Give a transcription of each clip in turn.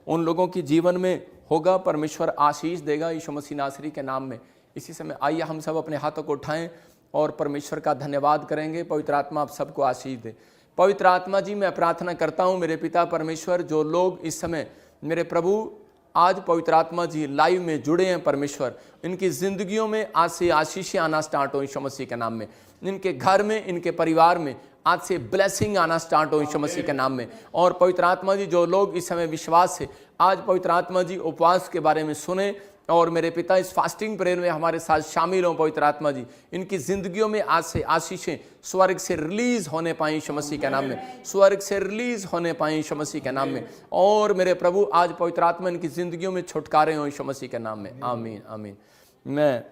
उन लोगों की जीवन में होगा, परमेश्वर आशीष देगा यीशु मसीह नासरी के नाम में। इसी समय आइए हम सब अपने हाथों को उठाएं और परमेश्वर का धन्यवाद करेंगे। पवित्र आत्मा आप सबको आशीष दे। पवित्र आत्मा जी, मैं प्रार्थना करता हूं मेरे पिता परमेश्वर, जो लोग इस समय मेरे प्रभु आज पवित्र आत्मा जी लाइव में जुड़े हैं परमेश्वर, इनकी जिंदगियों में आज से आशीषें आना स्टार्ट हो यीशु मसीह के नाम में। इनके घर में, इनके परिवार में आज से ब्लेसिंग आना स्टार्ट हो यीशु मसीह के नाम में। और पवित्र आत्मा जी, जो लोग इस समय विश्वास से आज पवित्र आत्मा जी उपवास के बारे में सुने और मेरे पिता इस फास्टिंग प्रेयर में हमारे साथ शामिल हों, पवित्र आत्मा जी इनकी जिंदगियों में आज से आशीषें स्वर्ग से रिलीज होने पाएं यीशु मसीह के नाम में, स्वर्ग से रिलीज होने पाएं यीशु मसीह के नाम में। और मेरे प्रभु आज पवित्र आत्मा इनकी जिंदगियों में छुटकारे हों यीशु मसीह के नाम में। आमीन आमीन। मैं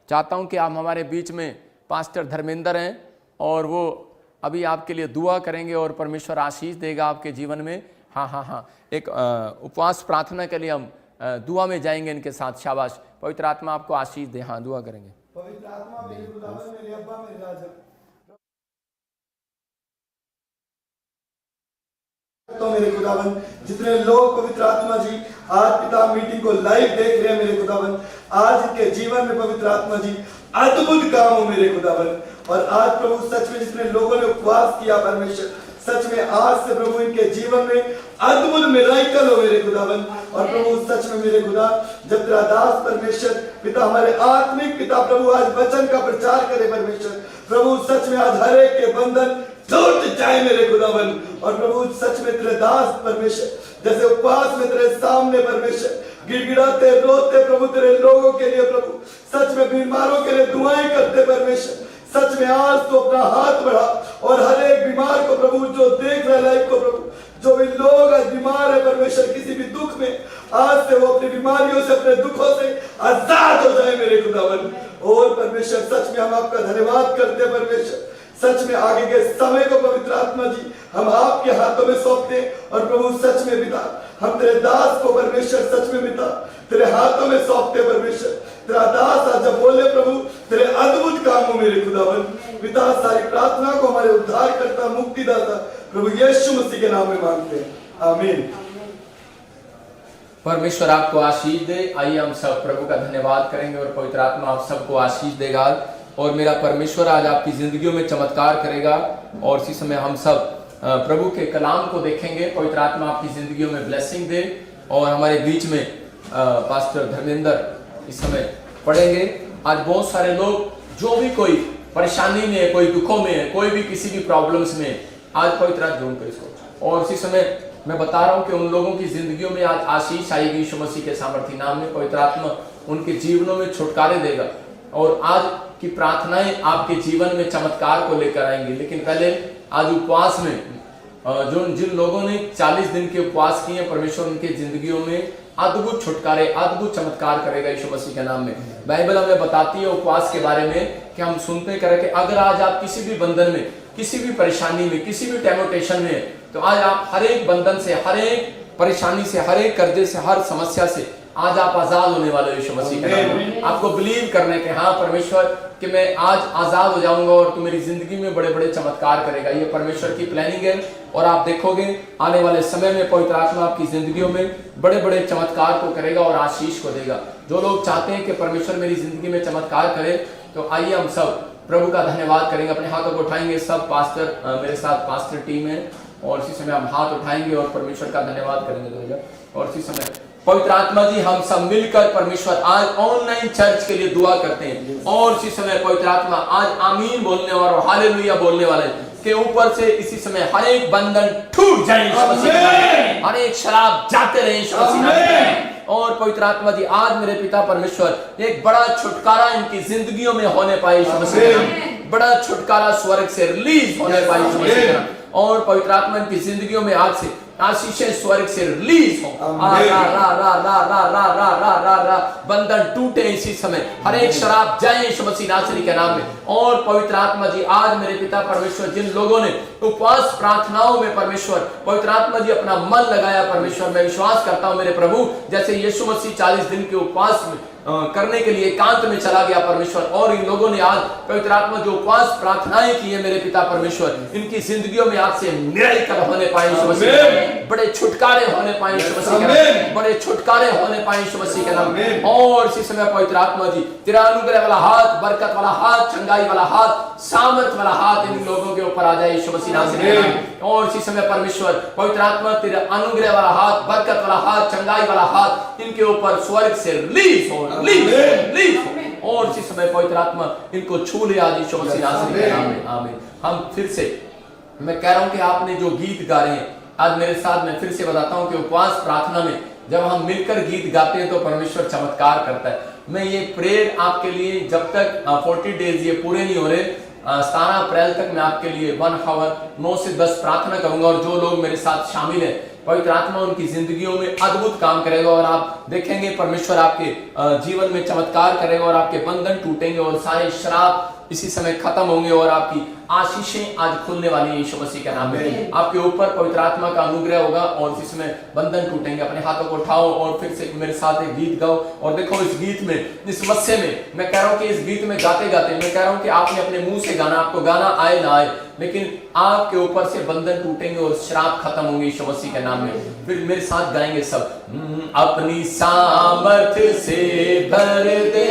चाहता हूं कि आप हमारे बीच में पास्टर धर्मेंद्र हैं और वो अभी आपके लिए दुआ करेंगे और परमेश्वर आशीष देगा आपके जीवन में। हाँ, एक उपवास प्रार्थना के लिए हम दुआ में जाएंगे इनके साथ। शाबाश, पवित्र आत्मा आपको आशीष दे। हाँ, दुआ करेंगे। पवित्र आत्मा मेरे खुदावन, मेरे अब्बा, मेरे राजा, तो मेरे खुदावन जितने लोग पवित्र आत्मा जी आज पिता मीटिंग को लाइव देख रहे हैं मेरे खुदावन, आज इनके जीवन में पवित्र आत्मा जी अद्भुत काम हो मेरे खुदावन। और आज प्रभु सच में जितने लोगों ने उपवास किया परमेश्वर, सच में आज से प्रभु इनके जीवन में अद्भुत मिराकल हो मेरे खुदावन। और प्रभु सच में मेरे खुदा, जब तेरा दास परमेश्वर पिता हमारे आत्मिक पिता प्रभु आज वचन का प्रचार करे परमेश्वर, प्रभु सच में आज हर एक के बंधन टूट जाए मेरे खुदावन। और प्रभु सच में तेरे दास परमेश्वर जैसे उपवास में तेरे सामने परमेश्वर गिड़गिड़ाते रोते प्रभु तेरे लोगों के लिए, प्रभु सच में बीमारों के लिए दुआएं करते परमेश्वर, सच में आज तो अपना हाथ बढ़ा और हर एक बीमार को प्रभु जो देख रहे लाइफ को प्रभु, जो भी लोग आज बीमार है परमेश्वर किसी भी दुख में, आज से वो अपनी बीमारियों से अपने दुखों से आजाद हो जाए मेरे खुदावन। और परमेश्वर सच में हम आपका धन्यवाद करते हैं परमेश्वर, सच में आगे के समय को पवित्र आत्मा जी हम आपके हाथों में सौंपते हैं। और प्रभु सच में पिता हम तेरे दास को परमेश्वर सच में पिता तेरे हाथों में सौंपते परमेश्वर। तेरा दास आज जब बोले प्रभु तेरे अद्भुत काम हो मेरे खुदावन। पिता सारी प्रार्थना को हमारे उद्धार करता मुक्तिदाता प्रभु यीशु मसीह के नाम में मांगते हैं, आमीन। परमेश्वर आपको आशीष दे। आइए हम सब प्रभु का धन्यवाद करेंगे और पवित्र आत्मा आप सबको आशीष देगा। और मेरा परमेश्वर आज आपकी जिंदगियों में चमत्कार करेगा। और इसी समय हम सब प्रभु के कलाम को देखेंगे। पवित्र आत्मा आपकी जिंदगियों में ब्लेसिंग दे। और हमारे बीच में पास्टर धर्मेंद्र इस समय पढ़ेंगे। आज बहुत सारे लोग जो भी कोई परेशानी में है, कोई दुखों में है, कोई भी किसी भी प्रॉब्लम्स में, आज पवित्र आत्मा जोड़ कर इसको। और इसी समय मैं बता रहा हूं कि उन लोगों की जिंदगियों में आज आशीष आएगी यीशु मसीह के सामर्थी नाम में। पवित्र आत्मा उनके जीवनों में छुटकारे देगा और आज की प्रार्थनाएं आपके जीवन में चमत्कार को लेकर आएंगी। लेकिन पहले आज उपवास में जिन लोगों ने 40 दिन के उपवास किए, परमेश्वर उनके जिंदगियों में अद्भुत छुटकारे, अद्भुत चमत्कार करेगा यीशु मसीह के नाम में। बाइबल हमें बताती है उपवास के बारे में कि हम सुनते करें कि अगर आज आप किसी भी बंधन में, किसी भी परेशानी में, किसी भी टेम्पटेशन में, तो आज आप हर एक बंधन से, हर एक परेशानी से, हर एक कर्जे से, हर समस्या से आज आप आजाद होने वाले यीशु मसीह के नाम में। आपको बिलीव करने के हाँ परमेश्वर कि मैं आज आजाद हो जाऊंगा और तू मेरी जिंदगी में बड़े बड़े चमत्कार करेगा। ये परमेश्वर की प्लानिंग है। और आप देखोगे आने वाले समय में पवित्र आत्मा आपकी जिंदगियों में बड़े बड़े चमत्कार को करेगा और आशीष को देगा। जो लोग चाहते हैं कि परमेश्वर मेरी जिंदगी में चमत्कार करे, तो आइए हम सब प्रभु का धन्यवाद करेंगे। अपने हाथों को उठाएंगे। सब पास्टर मेरे साथ पास्टर टीम है और इसी समय हम हाथ उठाएंगे और परमेश्वर का धन्यवाद करेंगे। और इसी समय पवित्र आत्मा जी हम सब मिलकर परमेश्वर आज ऑनलाइन चर्च के लिए दुआ करते हैं। और इसी समय पवित्र आत्मा आज आमीन बोलने वाला और हालेलुया बोलने वाले के ऊपर से इसी समय हर एक बंधन टूट जाए, हर एक शराब जाते रहे। और पवित्र आत्मा जी आज मेरे पिता परमेश्वर एक बड़ा छुटकारा इनकी जिंदगियों में होने पाए, बड़ा छुटकारा स्वर्ग से रिलीज होने पाए। और पवित्र आत्मा इनकी जिंदगियों में आज से आशीषें स्वर्ग से रिलीज हो। बंधन टूटे इसी समय, हर एक शराब जाए यीशु मसीह नासरी के नाम में। और पवित्र आत्मा जी आज मेरे पिता परमेश्वर जिन लोगों ने उपवास प्रार्थनाओं में परमेश्वर पवित्र आत्मा जी अपना मन लगाया परमेश्वर, मैं विश्वास करता हूं मेरे प्रभु जैसे यीशु मसीह 40 दिन के उपवास में करने के लिए एकांत में चला गया परमेश्वर। और इन लोगों ने आज पवित्र आत्मा जो उपवास प्रार्थनाएं की है मेरे पिता परमेश्वर, इनकी जिंदगियों में आज से मिराकल होने पाए यीशु मसीह। बड़े छुटकारे होने पाए यीशु मसीह के नाम में, बड़े छुटकारे होने पाए यीशु मसीह के नाम में। और इसी समय पवित्र आत्मा जी तेरा अनुग्रह वाला हाथ, बरकत वाला हाथ, चंगाई वाला हाथ, सामर्थ वाला हाथ इन लोगों के ऊपर आ जाए यीशु मसीह नाम से। और इसी समय परमेश्वर पवित्र आत्मा तेरा अनुग्रह वाला हाथ, बरकत वाला हाथ, चंगाई वाला हाथ इनके ऊपर स्वर्ग से रिलीज हो, रिलीज हो। और इसी समय पवित्र आत्मा इनको छू ले आज यीशु मसीह नाम के नाम में, आमीन। हम फिर से, मैं कह रहा हूं कि आपने जो गीत गा रहे हैं आज मेरे साथ, मैं फिर से बताता हूं कि उपवास प्रार्थना में जब हम मिलकर गीत गाते हैं तो परमेश्वर चमत्कार करता है। मैं ये प्रेयर आपके लिए जब तक 40 डेज ये पूरे नहीं हो रहे, 17 अप्रैल तक मैं आपके लिए 1 आवर 9 से 10 प्रार्थना करूंगा। और जो लोग मेरे साथ शामिल हैं, पवित्र आत्मा उनकी जिंदगियों में अद्भुत काम करेगा और आप देखेंगे परमेश्वर आपके जीवन में चमत्कार करेगा और आपके बंधन टूटेंगे और सारे श्राप इसी समय खत्म होंगे और आपकी आशीषें आज खुलने वाली है यीशु मसीह के नाम में। आपके ऊपर पवित्र आत्मा का अनुग्रह होगा और इसी समय बंधन टूटेंगे। अपने हाथों को उठाओ और फिर से मेरे साथ एक गीत गाओ। और देखो इस गीत में, इस मस्से में, मैं कह रहा हूं कि इस गीत में गाते गाते मैं कह रहा हूं कि आपने अपने मुंह से गाना, आपको गाना आए ना आए, लेकिन आपके ऊपर से बंधन टूटेंगे और श्राप खत्म होंगे यीशु मसीह के नाम में। फिर मेरे साथ गाएंगे सब, अपनी सामर्थ से भर दे,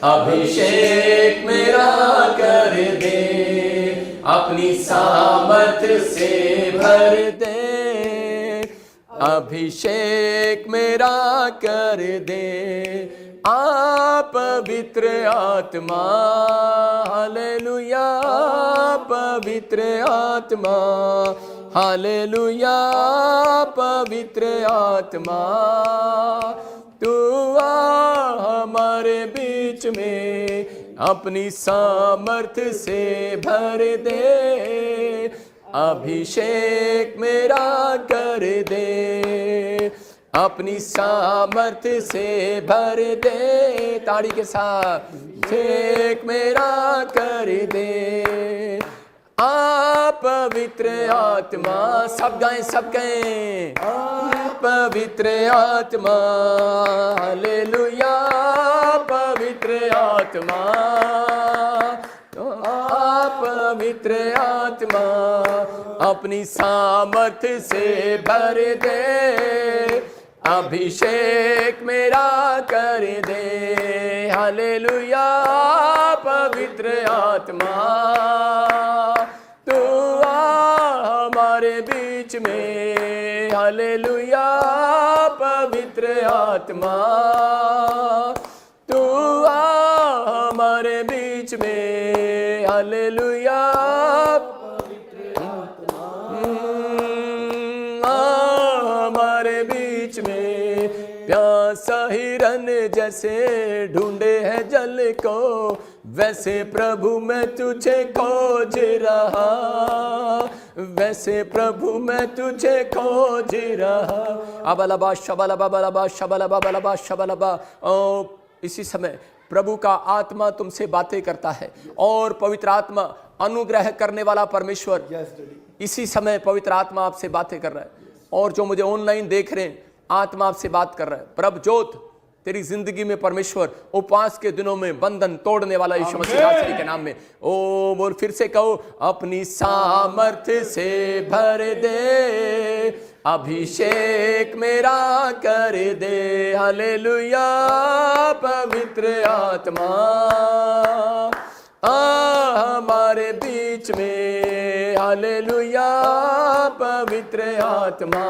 अभिषेक मेरा कर दे, अपनी सामर्थ से भर दे, अभिषेक मेरा कर दे, आप पवित्र आत्मा, हालेलुया, पवित्र आत्मा, हालेलुया, पवित्र आत्मा, तू हमारे बीच में अपनी सामर्थ से भर दे, अभिषेक मेरा कर दे, अपनी सामर्थ से भर दे, ताड़ी के साथ, अभिषेक मेरा कर दे, आप पवित्र आत्मा, सब गाएं, सब गाएं, पवित्र आत्मा, हालेलुया, पवित्र आत्मा, तो आप पवित्र आत्मा अपनी सामर्थ से भर दे, अभिषेक मेरा कर दे, हालेलुया, पवित्र आत्मा, तू हमारे बीच में, हालेलुया, पवित्र आत्मा, तू हमारे बीच में, हालेलुया, हमारे बीच में, प्यासा हिरन जैसे ढूंढे है जल को, वैसे प्रभु मैं तुझे खोज रहा, वैसे प्रभु मैं तुझे खोज रहा। अबलबा शबलबा बलबा शबलबा बलबा शबलबा। ओ इसी समय प्रभु का आत्मा तुमसे बातें करता है और पवित्र आत्मा अनुग्रह करने वाला परमेश्वर इसी समय पवित्र आत्मा आपसे बातें कर रहा है। और जो मुझे ऑनलाइन देख रहे हैं, आत्मा आपसे बात कर रहा है। प्रभजोत तेरी जिंदगी में परमेश्वर उपवास के दिनों में बंधन तोड़ने वाला यीशु मसीह नासरी के नाम में। ओ बोल, फिर से कहो, अपनी सामर्थ से भर दे, अभिषेक मेरा कर दे, हालेलुया, पवित्र आत्मा हमारे बीच में, हालेलुया, पवित्र आत्मा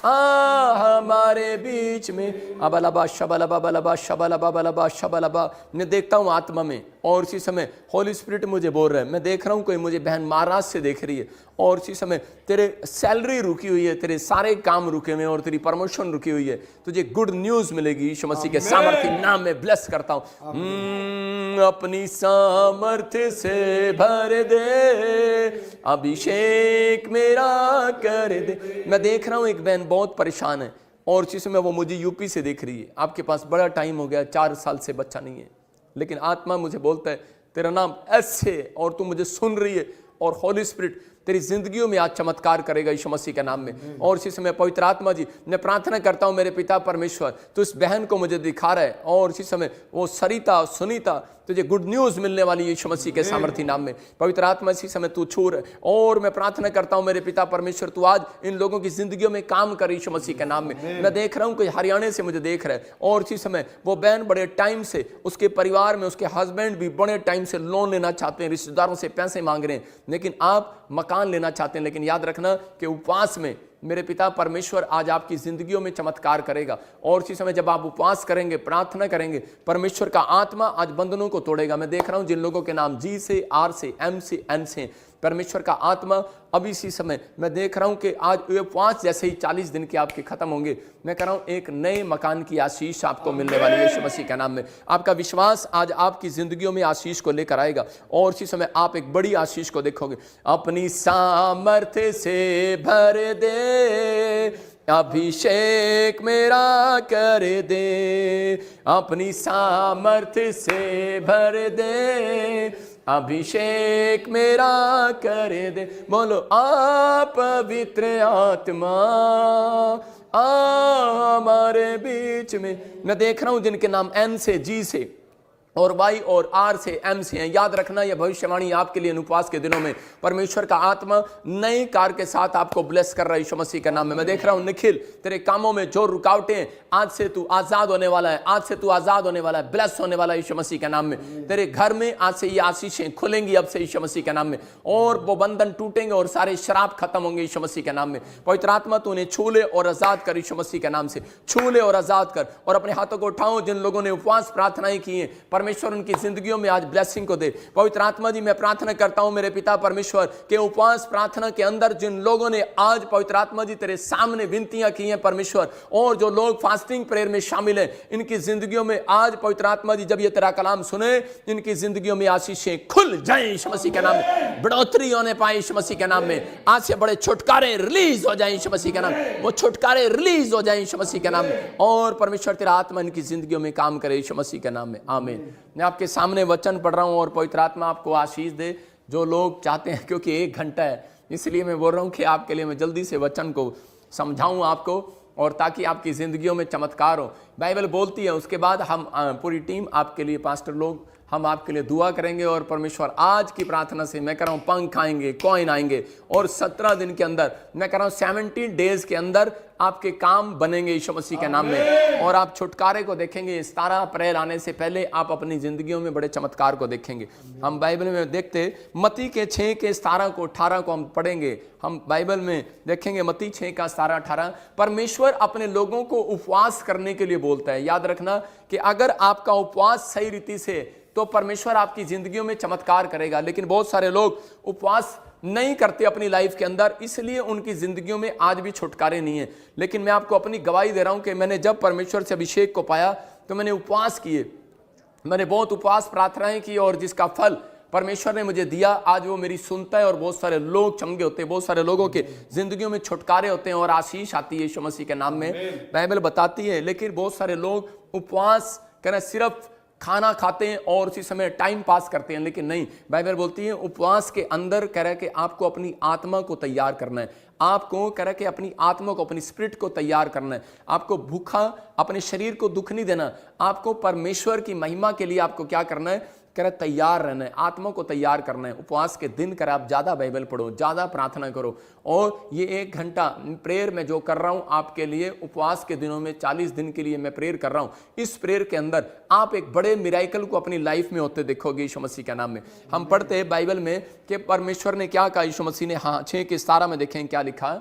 हमारे बीच में। अबलबा शबलबा बलबा शबलबा बलबा शबलबा। मैं देखता हूँ आत्मा में और इसी समय होली स्पिरिट मुझे बोल रहा है। मैं देख रहा हूँ कोई मुझे बहन महाराज से देख रही है और इसी समय तेरे सैलरी रुकी हुई है, तेरे सारे काम रुके हुए हैं और तेरी प्रमोशन रुकी हुई है। तुझे गुड न्यूज मिलेगी यीशु मसीह के सामर्थ्य नाम में ब्लेस करता हूँ। अपनी सामर्थ्य से भर दे, अभिषेक मेरा कर दे। मैं देख रहा हूँ एक बहन बहुत परेशान है और इसी समय वो मुझे यूपी से देख रही है। आपके पास बड़ा टाइम हो गया, 4 साल से बच्चा नहीं है, लेकिन आत्मा मुझे बोलता है तेरा नाम ऐसे और तू मुझे सुन रही है। और होली स्पिरिट तेरी जिंदगियों में आज चमत्कार करेगा यीशु मसीह के नाम में। और इसी समय पवित्र आत्मा जी मैं प्रार्थना करता हूं मेरे पिता परमेश्वर, तो इस बहन को मुझे दिखा रहा है और इसी समय वो सरिता सुनीता तुझे गुड न्यूज मिलने वाली है यीशु मसीह के सामर्थी नाम में। पवित्र आत्मा इसी समय तू छू रहा है और मैं प्रार्थना करता हूं मेरे पिता परमेश्वर तू आज इन लोगों की जिंदगियों में काम कर यीशु मसीह के नाम में। मैं देख रहा हूं कि हरियाणा से मुझे देख रहा है और इसी समय वो बहन बड़े टाइम से उसके परिवार में उसके हस्बैंड भी बड़े टाइम से लोन लेना चाहते हैं, रिश्तेदारों से पैसे मांग रहे हैं, लेकिन आप मकान लेना चाहते हैं। लेकिन याद रखना कि उपवास में मेरे पिता परमेश्वर आज आपकी जिंदगियों में चमत्कार करेगा। और इसी समय जब आप उपवास करेंगे, प्रार्थना करेंगे, परमेश्वर का आत्मा आज बंधनों को तोड़ेगा। मैं देख रहा हूं जिन लोगों के नाम जी से, आर से, एम से, एन से, परमेश्वर का आत्मा अब इसी समय मैं देख रहा हूं कि आज ये 5 जैसे ही 40 दिन के आपके खत्म होंगे। मैं कह रहा हूं एक नए मकान की आशीष आपको मिलने वाली है यीशु मसीह के नाम में। आपका विश्वास आज आपकी जिंदगियों में आशीष को लेकर आएगा और इसी समय आप एक बड़ी आशीष को देखोगे। अपनी सामर्थ्य से भर दे, अभिषेक मेरा कर दे, अपनी सामर्थ्य से भर दे, अभिषेक मेरा कर दे। बोलो आप पवित्र आत्मा हमारे बीच में। मैं देख रहा हूं जिनके नाम एन से, जी से और वाई और आर से, एम से हैं। याद रखना यह भविष्यवाणी आपके लिए उपवास के दिनों में परमेश्वर का आत्मा नई कार के साथ आपको ब्लेस कर रहा है यीशु मसीह के नाम में। मैं देख रहा हूं निखिल तेरे कामों में जो रुकावटें हैं आज से तू आजाद होने वाला है, आज से तू आजाद होने वाला है, ब्लेस होने वाला है यीशु मसीह के नाम में। तेरे घर में आज से ये आशीषें खुलेंगी अब से यीशु मसीह के नाम में और वो बंधन टूटेंगे और सारे शराब खत्म होंगे यीशु मसीह के नाम में। पवित्र आत्मा तू उन्हें छू ले और आजाद कर यीशु मसीह के नाम से, छू ले और आजाद कर। और अपने हाथों को उठाओ जिन लोगों ने उपवास प्रार्थनाएं की हैं, परमेश्वर उनकी जिंदगियों में आज ब्लेसिंग को दे। पवित्र आत्मा जी मैं प्रार्थना करता हूं मेरे पिता परमेश्वर के उपवास प्रार्थना के अंदर जिन लोगों ने आज पवित्र आत्मा जी तेरे सामने विनतियां की हैं परमेश्वर, और जो लोग फास्टिंग प्रेयर में शामिल हैं, इनकी जिंदगियों में आज पवित्र आत्मा जी जब ये तेरा कलाम सुने इनकी जिंदगियों में आशीषें खुल जाएं यीशु मसीह के नाम में, बढ़ोतरी होने पाए यीशु मसीह के नाम में। आज से बड़े छुटकारे रिलीज हो जाएं यीशु मसीह के नाम, वो छुटकारे रिलीज हो जाएं यीशु मसीह के नाम में। और परमेश्वर तेरा आत्मा इनकी जिंदगियों में काम करे यीशु मसीह के नाम में, आमीन। मैं आपके सामने वचन पढ़ रहा हूं और पवित्र आत्मा आपको आशीष दे। जो लोग चाहते हैं, क्योंकि 1 घंटा है इसलिए मैं बोल रहा हूं कि आपके लिए मैं जल्दी से वचन को समझाऊं आपको, और ताकि आपकी जिंदगियों में चमत्कार हो। बाइबल बोलती है उसके बाद हम पूरी टीम आपके लिए, पास्टर लोग, हम आपके लिए दुआ करेंगे और परमेश्वर आज की प्रार्थना से मैं कह रहा हूं पंख आएंगे, कॉइन आएंगे और 17 दिन के अंदर, मैं कह रहा हूं 70 डेज के अंदर आपके काम बनेंगे यीशु मसीह के नाम में और आप छुटकारे को देखेंगे। 17 अप्रैल आने से पहले आप अपनी जिंदगियों में बड़े चमत्कार को देखेंगे। हम बाइबल में देखते मत्ती के 6 के 17 को 18 को हम पढ़ेंगे। हम बाइबल में देखेंगे मत्ती 6 का 17 18 परमेश्वर अपने लोगों को उपवास करने के लिए बोलता है। याद रखना कि अगर आपका उपवास सही रीति से, तो परमेश्वर आपकी जिंदगियों में चमत्कार करेगा। लेकिन बहुत सारे लोग उपवास नहीं करते अपनी लाइफ के अंदर, इसलिए उनकी जिंदगियों में आज भी छुटकारे नहीं है। लेकिन मैं आपको अपनी गवाही दे रहा हूं कि मैंने जब परमेश्वर से अभिषेक को पाया तो मैंने उपवास किए, मैंने बहुत उपवास प्रार्थनाएं की और जिसका फल परमेश्वर ने मुझे दिया, आज वो मेरी सुनता है और बहुत सारे लोग चंगे होते हैं, बहुत सारे लोगों के जिंदगियों में छुटकारे होते हैं और आशीष आती है यीशु मसीह के नाम में, बाइबल बताती है। लेकिन बहुत सारे लोग उपवास करना सिर्फ खाना खाते हैं और उसी समय टाइम पास करते हैं, लेकिन नहीं, बाइबल बोलती है उपवास के अंदर कह रहा है कि आपको अपनी आत्मा को तैयार करना है, आपको कह रहा है कि अपनी आत्मा को, अपनी स्पिरिट को तैयार करना है। आपको भूखा अपने शरीर को दुख नहीं देना, आपको परमेश्वर की महिमा के लिए आपको क्या करना है, कह रहा तैयार रहना है, आत्मा को तैयार करना है। उपवास के दिन कर आप ज्यादा बाइबल पढ़ो, ज्यादा प्रार्थना करो। और ये 1 घंटा प्रेयर में जो कर रहा हूं आपके लिए, उपवास के दिनों में 40 दिन के लिए मैं प्रेयर कर रहा हूं, इस प्रेयर के अंदर आप एक बड़े मिराइकल को अपनी लाइफ में होते देखोगे यीशु मसीह के नाम में। हम पढ़ते हैं बाइबल में कि परमेश्वर ने क्या कहा यीशु मसीह ने, हाँ 6 के 17 में देखें क्या लिखा,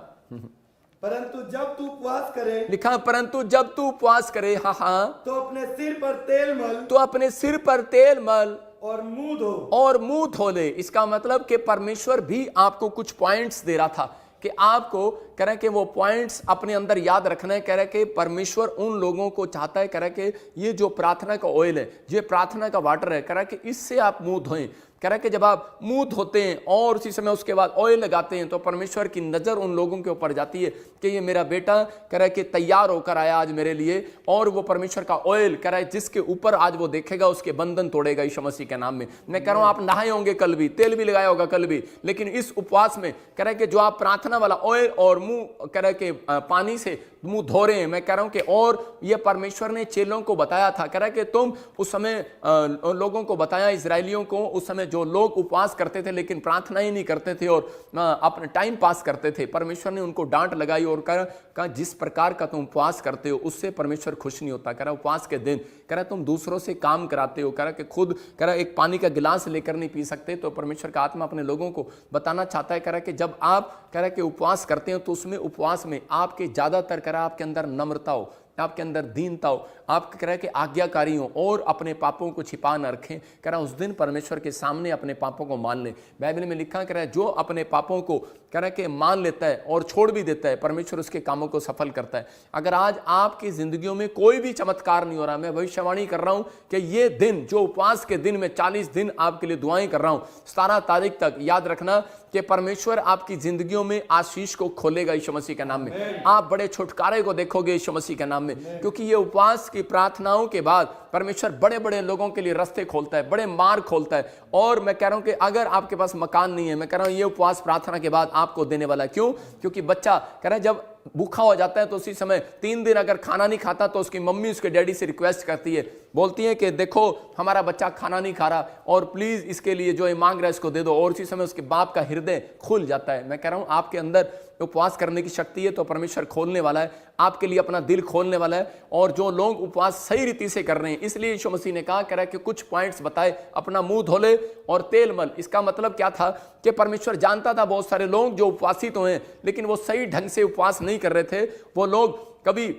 परंतु जब तू उपवास करे, लिखा परंतु जब तू उपवास करे, हाँ तो अपने सिर पर तेल मल, तो अपने सिर पर तेल मल और मुंह धो, और मुंह धो ले। इसका मतलब कि परमेश्वर भी आपको कुछ पॉइंट्स दे रहा था कि आपको कह रहे हैं कि वो पॉइंट्स अपने अंदर याद रखना है। कह रहे हैं कि परमेश्वर उन लोगों को चाहता है, कह रहे हैं कि ये जो प्रार्थना का ऑयल है, ये प्रार्थना का वाटर है, कह रहा है कि इससे आप मुंह धोएं। कह रहा है कि जब आप मुंह धोते हैं और उसी समय उसके बाद ऑयल लगाते हैं तो परमेश्वर की नजर उन लोगों के ऊपर जाती है कि ये मेरा बेटा कह रहा है कि तैयार होकर आया आज मेरे लिए, और वो परमेश्वर का ऑयल कह रहा है जिसके ऊपर आज वो देखेगा उसके बंधन तोड़ेगा यीशु मसीह के नाम में। मैं कह रहा हूं आप नहाए होंगे कल भी, तेल भी लगाया होगा कल भी, लेकिन इस उपवास में कह रहा है कि जो आप प्रार्थना वाला ऑयल और मुंह कह रहा है कि पानी से मुंह धो रहे हैं, मैं कह रहा हूं कि और ये परमेश्वर ने चेलों को बताया था। कह रहा है कि तुम उस समय लोगों को बताया, इजरायलियों को, उस समय जो लोग उपवास करते थे लेकिन प्रार्थना ही नहीं करते थे और अपना टाइम पास करते थे, परमेश्वर ने उनको डांट लगाई और कहा जिस प्रकार का तुम उपवास करते हो उससे परमेश्वर खुश नहीं होता। कह रहा उपवास के दिन कह रहा तुम दूसरों से काम कराते हो, कह रहा कि खुद कह रहा एक पानी का गिलास लेकर नहीं पी सकते। तो परमेश्वर का आत्मा अपने लोगों को बताना चाहता है, कह रहा कि जब आप कह रहा कि उपवास करते हो तो उसमें उपवास में आपके ज्यादातर कह रहा आपके अंदर नम्रता हो, आपके अंदर दीनता हो, आप कह रहे हैं कि आज्ञाकारी हो और अपने पापों को छिपा न रखें। कह रहा उस दिन परमेश्वर के सामने अपने पापों को मान लें। बाइबल में लिखा कह रहा है जो अपने पापों को कह रहा है कि मान लेता है और छोड़ भी देता है, परमेश्वर उसके कामों को सफल करता है। अगर आज आपकी जिंदगियों में कोई भी चमत्कार नहीं हो रहा, मैं भविष्यवाणी कर रहा हूं कि ये दिन जो उपवास के दिन में 40 दिन आपके लिए दुआएं कर रहा हूं, 17 तारीख तक याद रखना कि परमेश्वर आपकी जिंदगियों में आशीष को खोलेगा यीशु मसीह के नाम में। आप बड़े छुटकारे को देखोगे यीशु मसीह के नाम में, क्योंकि ये उपवास की प्रार्थनाओं के बाद परमेश्वर बड़े बड़े लोगों के लिए रास्ते खोलता है, बड़े मार्ग खोलता है। और मैं कह रहा हूं कि अगर आपके पास मकान नहीं है, मैं कह रहा हूं ये उपवास प्रार्थना के बाद आपको देने वाला है। क्यों? क्योंकि बच्चा कह रहा है जब भूखा हो जाता है तो उसी समय 3 दिन अगर खाना नहीं खाता तो उसकी मम्मी उसके डैडी से रिक्वेस्ट करती है, बोलती है कि देखो हमारा बच्चा खाना नहीं खा रहा और प्लीज इसके लिए जो ये मांग रहा है इसको दे दो, और उसी समय उसके बाप का हृदय खुल जाता है। मैं कह रहा हूं आपके अंदर उपवास करने की शक्ति है तो परमेश्वर खोलने वाला है, आपके लिए अपना दिल खोलने वाला है। और जो लोग उपवास सही रीति से कर रहे हैं, इसलिए यीशु मसीह ने कहा, कह रहा है कि कुछ पॉइंट्स बताए, अपना मुंह धो ले और तेल मल। इसका मतलब क्या था कि परमेश्वर जानता था बहुत सारे लोग जो उपवासी तो हैं लेकिन वो सही ढंग से उपवास नहीं कर रहे थे। वो लोग कभी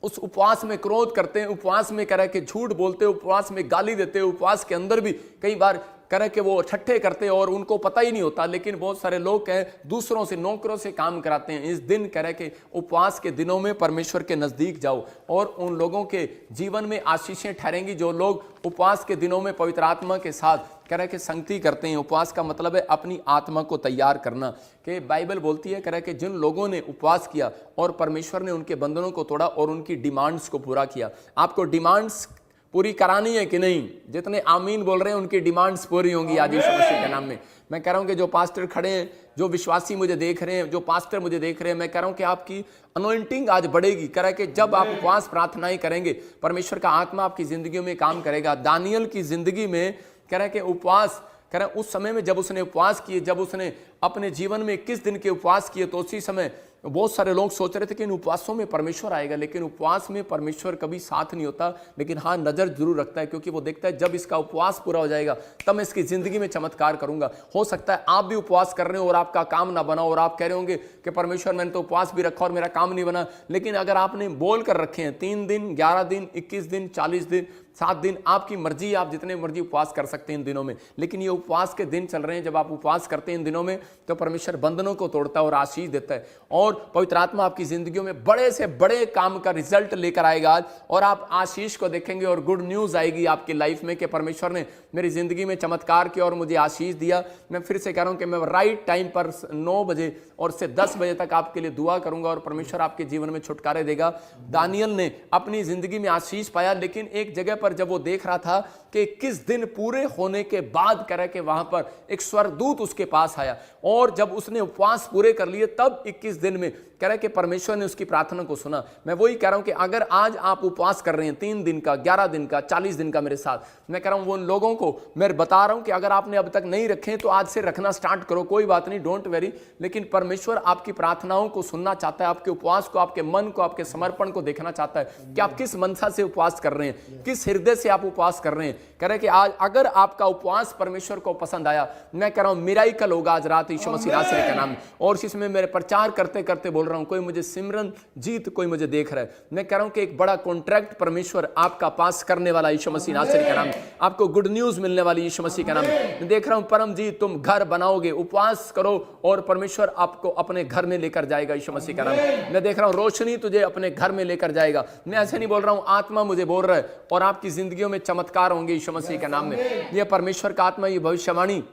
उस उपवास में क्रोध करते हैं, उपवास में कह रहा है कि झूठ बोलते हैं, उपवास में गाली देते हैं, उपवास के अंदर भी कई बार कह रहे कि वो ठट्ठे करते हैं और उनको पता ही नहीं होता। लेकिन बहुत सारे लोग कह दूसरों से, नौकरों से काम कराते हैं। इस दिन कह रहे कि उपवास के दिनों में परमेश्वर के नजदीक जाओ और उन लोगों के जीवन में आशीषें ठहरेंगी जो लोग उपवास के दिनों में पवित्र आत्मा के साथ कह रहे कि संगति करते हैं। उपवास का मतलब है अपनी आत्मा को तैयार करना। कि बाइबल बोलती है, कह रहे कि जिन लोगों ने उपवास किया और परमेश्वर ने उनके बंधनों को तोड़ा और उनकी डिमांड्स को पूरा किया। आपको डिमांड्स पूरी करानी है कि नहीं? जितने आमीन बोल रहे हैं उनकी डिमांड्स पूरी होंगी आज यीशु मसीह के नाम में। मैं कह रहा हूं कि जो पास्टर खड़े हैं, जो विश्वासी मुझे देख रहे हैं, जो पास्टर मुझे देख रहे हैं, मैं कह रहा हूं कि आपकी अनॉइंटिंग आज बढ़ेगी। कह रहा है कि जब आप उपवास प्रार्थनाएं करेंगे परमेश्वर का आत्मा आपकी जिंदगी में काम करेगा। दानियल की जिंदगी में कह रहा है कि उपवास, कह रहा है उस समय में जब उसने उपवास किए, जब उसने अपने जीवन में 21 दिन के उपवास किए तो उसी समय बहुत सारे लोग सोच रहे थे कि इन उपवासों में परमेश्वर आएगा, लेकिन उपवास में परमेश्वर कभी साथ नहीं होता। लेकिन हाँ, नजर जरूर रखता है, क्योंकि वो देखता है जब इसका उपवास पूरा हो जाएगा तब मैं इसकी जिंदगी में चमत्कार करूंगा। हो सकता है आप भी उपवास कर रहे हो और आपका काम ना बना और आप कह रहे होंगे कि परमेश्वर मैंने तो उपवास भी रखा और मेरा काम नहीं बना। लेकिन अगर आपने बोल कर रखे हैं 3 दिन, 11 दिन, 21 दिन, 40 दिन, 7 दिन, आपकी मर्जी, आप जितने मर्जी उपवास कर सकते हैं इन दिनों में। लेकिन ये उपवास के दिन चल रहे हैं, जब आप उपवास करते हैं इन दिनों में तो परमेश्वर बंधनों को तोड़ता है और आशीष देता है। और पवित्र आत्मा आपकी जिंदगियों में बड़े से बड़े काम का रिजल्ट लेकर आएगा आज, और आप आशीष को देखेंगे और गुड न्यूज आएगी आपकी लाइफ में कि परमेश्वर ने मेरी जिंदगी में चमत्कार किया और मुझे आशीष दिया। मैं फिर से कह रहा हूं कि मैं राइट टाइम पर 9 बजे और से 10 बजे तक आपके लिए दुआ करूंगा और परमेश्वर आपके जीवन में छुटकारे देगा। दानियल ने अपनी जिंदगी में आशीष पाया, लेकिन एक जगह पर जब वो देख रहा था कि 21 दिन पूरे होने के बाद कह रहा कि वहां पर एक स्वर्गदूत उसके पास आया, और जब उसने उपवास पूरे कर लिए तब 21 दिन में कह रहा कि परमेश्वर ने उसकी प्रार्थना को सुना। मैं वही कह रहा हूं कि अगर आज आप उपवास कर रहे हैं 3 दिन का, 11 दिन का, 40 दिन का मेरे साथ, मैं कह रहा हूं वो लोगों को मैं बता रहा हूं कि अगर आपने अब तक नहीं रखे तो आज से रखना स्टार्ट करो, कोई बात नहीं, डोंट वेरी। लेकिन परमेश्वर आपकी प्रार्थनाओं को सुनना चाहता है, आपके उपवास को, आपके मन को, आपके समर्पण को देखना चाहता है कि आप किस मनसा से उपवास कर रहे हैं, किस हृदय से आप उपवास कर रहे हैं। कह रहे कि आज अगर आपका उपवास परमेश्वर को पसंद आया, मैं कह रहा हूं मिराइकल होगा आज रात यीशु मसीह नासरी के नाम में। और इसमें मेरे प्रचार करते करते बोल रहा हूं, कोई मुझे सिमरन जीत, कोई मुझे देख रहा है, मैं कह रहा हूं कि एक बड़ा कॉन्ट्रैक्ट परमेश्वर आपका पास करने वाला यीशु मसीह नासरी के नाम में, आपको गुड न्यूज मिलने वाली यीशु मसीह के नाम में। मैं देख रहा हूं परमजीत तुम घर बनाओगे, उपवास करो और परमेश्वर आपको अपने घर में लेकर जाएगा यीशु मसीह का नाम। मैं देख रहा हूं रोशनी तुझे अपने घर में लेकर जाएगा। मैं ऐसे नहीं बोल रहा हूं, आत्मा मुझे बोल रहा है, और आपकी जिंदगियों में चमत्कार होंगे यीशु मसीह के नाम में। यह परमेश्वर का आत्मा, ये भविष्यवाणी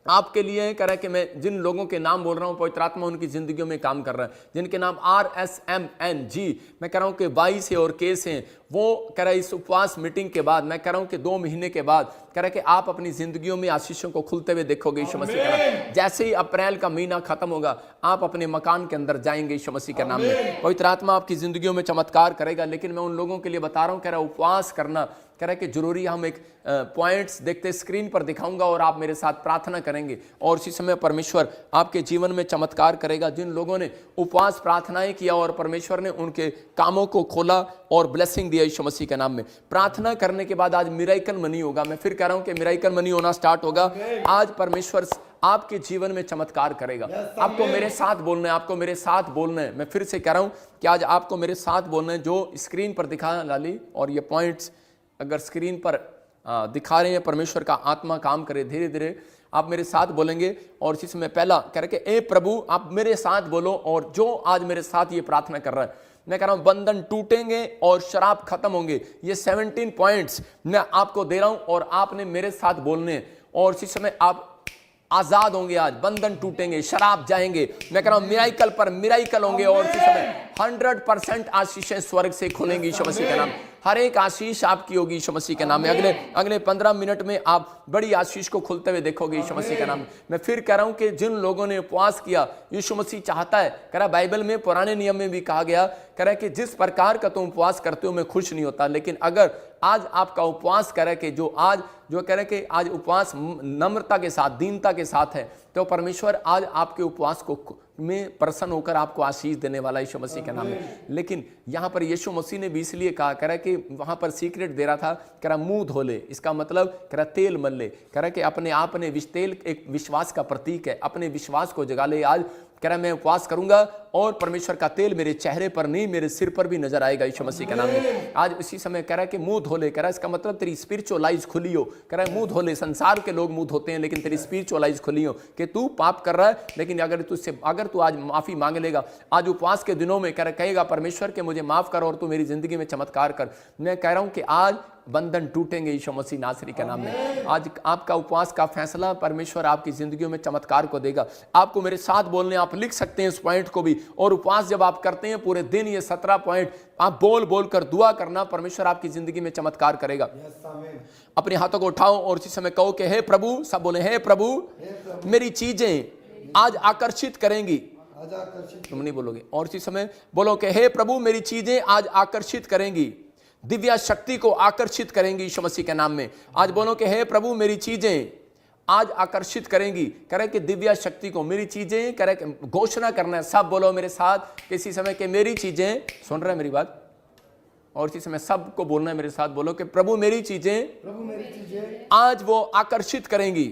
आपके लिए कह रहा है कि मैं जिन लोगों के नाम बोल रहा हूं पवित्र आत्मा उनकी जिंदगियों में काम कर रहा है, जिनके नाम RSMNG मैं कह रहा हूं कि वाई से और के से, वो कह रहा है इस उपवास मीटिंग के बाद, मैं कह रहा हूं कि 2 महीने के बाद कह रहा है कि आप अपनी जिंदगियों में आशीषों को खुलते हुए देखोगे यीशु मसीह का नाम। जैसे ही अप्रैल का महीना खत्म होगा, आप अपने मकान के अंदर जाएंगे यीशु मसीह के नाम में। पवित्र आत्मा आपकी जिंदगियों में चमत्कार करेगा। लेकिन मैं उन लोगों के लिए बता रहा हूं, कह रहा है उपवास करना, कह रहा है कि जरूरी, हम एक पॉइंट्स देखते स्क्रीन पर दिखाऊंगा और आप मेरे साथ प्रार्थना करेंगे और इसी समय परमेश्वर आपके जीवन में चमत्कार करेगा। जिन लोगों ने उपवास प्रार्थनाएं किया और परमेश्वर ने उनके कामों को खोला और ब्लेसिंग दिया यीशु मसीह के नाम में, प्रार्थना करने के बाद आज मिराइकल मनी होगा। मैं फिर कह रहा हूं कि मिराइकल मनी होना स्टार्ट होगा। आज परमेश्वर आपके जीवन में चमत्कार करेगा। आपको मेरे साथ बोलना है, आपको मेरे साथ बोलना है। मैं फिर से कह रहा हूं कि आज आपको मेरे साथ बोलना है। जो स्क्रीन पर दिखा लाली, और ये पॉइंट्स अगर स्क्रीन पर दिखा रहे हैं, परमेश्वर का आत्मा काम करे, धीरे धीरे आप मेरे साथ बोलेंगे। और इसी समय पहला कह रहे कि ए प्रभु आप मेरे साथ बोलो, और जो आज मेरे साथ ये प्रार्थना कर रहा है, मैं कह रहा हूं बंधन टूटेंगे और शराब खत्म होंगे। ये 17 पॉइंट्स मैं आपको दे रहा हूं और आपने मेरे साथ बोलने, और इसी समय आप आजाद होंगे। आज बंधन टूटेंगे, शराब जाएंगे, मैं कह रहा हूं मिराइकल पर मिराइकल होंगे। और इसी समय 100% आशीषें स्वर्ग से खुलेंगी यीशु मसीह के नाम। हर एक आशीष आपकी होगी यीशु मसीह के नाम में। अगले 15 मिनट में आप बड़ी आशीष को खुलते हुए देखोगे यीशु मसीह के नाम में। मैं फिर कह रहा हूं कि जिन लोगों ने उपवास किया, यीशु मसीह चाहता है, कह रहा बाइबल में पुराने नियम में भी कहा गया, कह रहा है कि जिस प्रकार का तुम उपवास करते हो मैं खुश नहीं होता, लेकिन अगर आज आपका उपवास कह रहा है कि जो कह रहे कि आज उपवास नम्रता के साथ, दीनता के साथ है, तो परमेश्वर आज आपके उपवास को में प्रसन्न होकर आपको आशीष देने वाला यीशु मसीह के नाम में। लेकिन यहाँ पर यीशु मसीह ने भी इसलिए कहा, कह रहा कि वहाँ पर सीक्रेट दे रहा था, कह रहा मुंह धो ले, इसका मतलब कह रहा तेल मल ले, कह रहा कि अपने आप ने तेल एक विश्वास का प्रतीक है, अपने विश्वास को जगा ले। आज कह रहा मैं उपवास करूंगा और परमेश्वर का तेल मेरे चेहरे पर नहीं, मेरे सिर पर भी नजर आएगा यीशु मसीह के नाम में। आज इसी समय कह रहा है कि मुंह धो ले, कह रहा है इसका मतलब तेरी स्पिरिचुअल आइज खुली हो, कह रहा है मुंह धो ले। संसार के लोग मुंह धोते हैं, लेकिन तेरी स्पिरिचुअल आइज खुली हो कि तू पाप कर रहा है, लेकिन अगर तू आज माफी मांग लेगा, आज उपवास के दिनों में कह रहा कहेगा परमेश्वर के मुझे माफ कर और तू मेरी जिंदगी में चमत्कार कर। मैं कह रहा हूं कि आज बंधन टूटेंगे यीशु मसीह नासरी के नाम में। आज आपका उपवास का फैसला परमेश्वर आपकी जिंदगियों में चमत्कार को देगा। आपको मेरे साथ बोलने, आप लिख सकते हैं इस पॉइंट को भी। और उपवास जब आप करते हैं पूरे दिन, ये 17 पॉइंट आप बोल बोल कर दुआ करना, परमेश्वर आपकी जिंदगी में चमत्कार करेगा। अपने हाथों को उठाओ और इसी समय कहो कि हे प्रभु, सब बोले हे प्रभु मेरी चीजें आज आकर्षित करेंगी। तुम नहीं बोलोगे, और इसी समय बोलो कि हे प्रभु मेरी चीजें आज आकर्षित करेंगी, दिव्य शक्ति को आकर्षित करेंगी यीशु मसीह के नाम में। आज बोलो कि हे प्रभु मेरी चीजें आज आकर्षित करेंगी, करे कि दिव्य शक्ति को, मेरी चीजें करे घोषणा करना है। सब बोलो मेरे साथ किसी समय के मेरी चीजें, सुन रहे हैं मेरी बात, और इसी समय सबको बोलना है मेरे साथ, बोलो कि प्रभु मेरी चीजें आज वो आकर्षित करेंगी,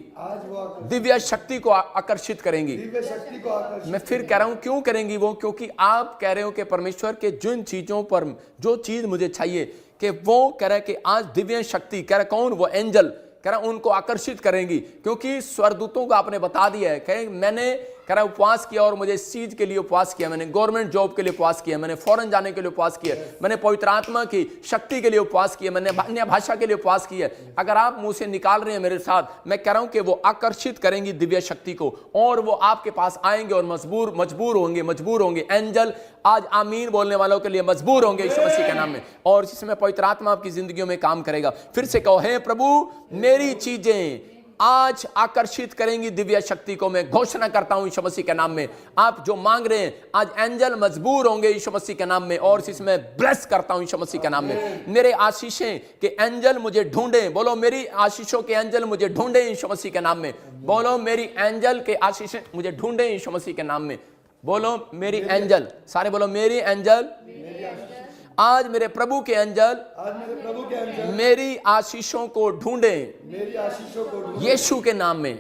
दिव्य शक्ति को आकर्षित करेंगी। मैं फिर कह रहा हूं क्यों करेंगी वो, क्योंकि आप कह रहे हो कि परमेश्वर के जिन चीजों पर जो चीज मुझे चाहिए, कि वो कह रहा है कि आज दिव्य शक्ति, कह रहा कौन, वो एंजल, कह रहा उनको आकर्षित करेंगी। क्योंकि स्वर्गदूतों को आपने बता दिया है, कह मैंने कह रहा उपवास किया और मुझे इस चीज के लिए उपवास किया, मैंने गवर्नमेंट जॉब के लिए उपवास किया, मैंने फॉरेन जाने के लिए उपवास किया, मैंने पवित्र आत्मा की शक्ति के लिए उपवास किया, मैंने अन्य भाषा के लिए उपवास किया। अगर आप मुंह से निकाल रहे हैं मेरे साथ, मैं कह रहा हूं कि वो आकर्षित करेंगी दिव्य शक्ति को, और वो आपके पास आएंगे और मजबूर होंगे। एंजल आज आमीन बोलने वालों के लिए मजबूर होंगे यीशु मसीह के नाम में, और इसी समय पवित्र आत्मा आपकी जिंदगियों में काम करेगा। फिर से कहो हे प्रभु मेरी चीजें आज आकर्षित करेंगी दिव्य शक्ति को। मैं घोषणा करता हूं यीशु मसीह के नाम में, आप जो मांग रहे हैं आज एंजल मजबूर होंगे यीशु मसीह के नाम में, और इसमें ब्लेस करता हूं यीशु मसीह के नाम में। मेरे आशीषें के एंजल मुझे ढूंढे, बोलो मेरी आशीषों के एंजल मुझे ढूंढे यीशु मसीह के नाम में। बोलो मेरी एंजल के आशीषें मुझे ढूंढे यीशु मसीह के नाम में। बोलो मेरी एंजल, सारे बोलो मेरी एंजल आज मेरे प्रभु के एंजल आज मेरे प्रभु के एंजल मेरी आशीषों को ढूंढें मेरी आशीषों को ढूंढे यीशु के नाम में।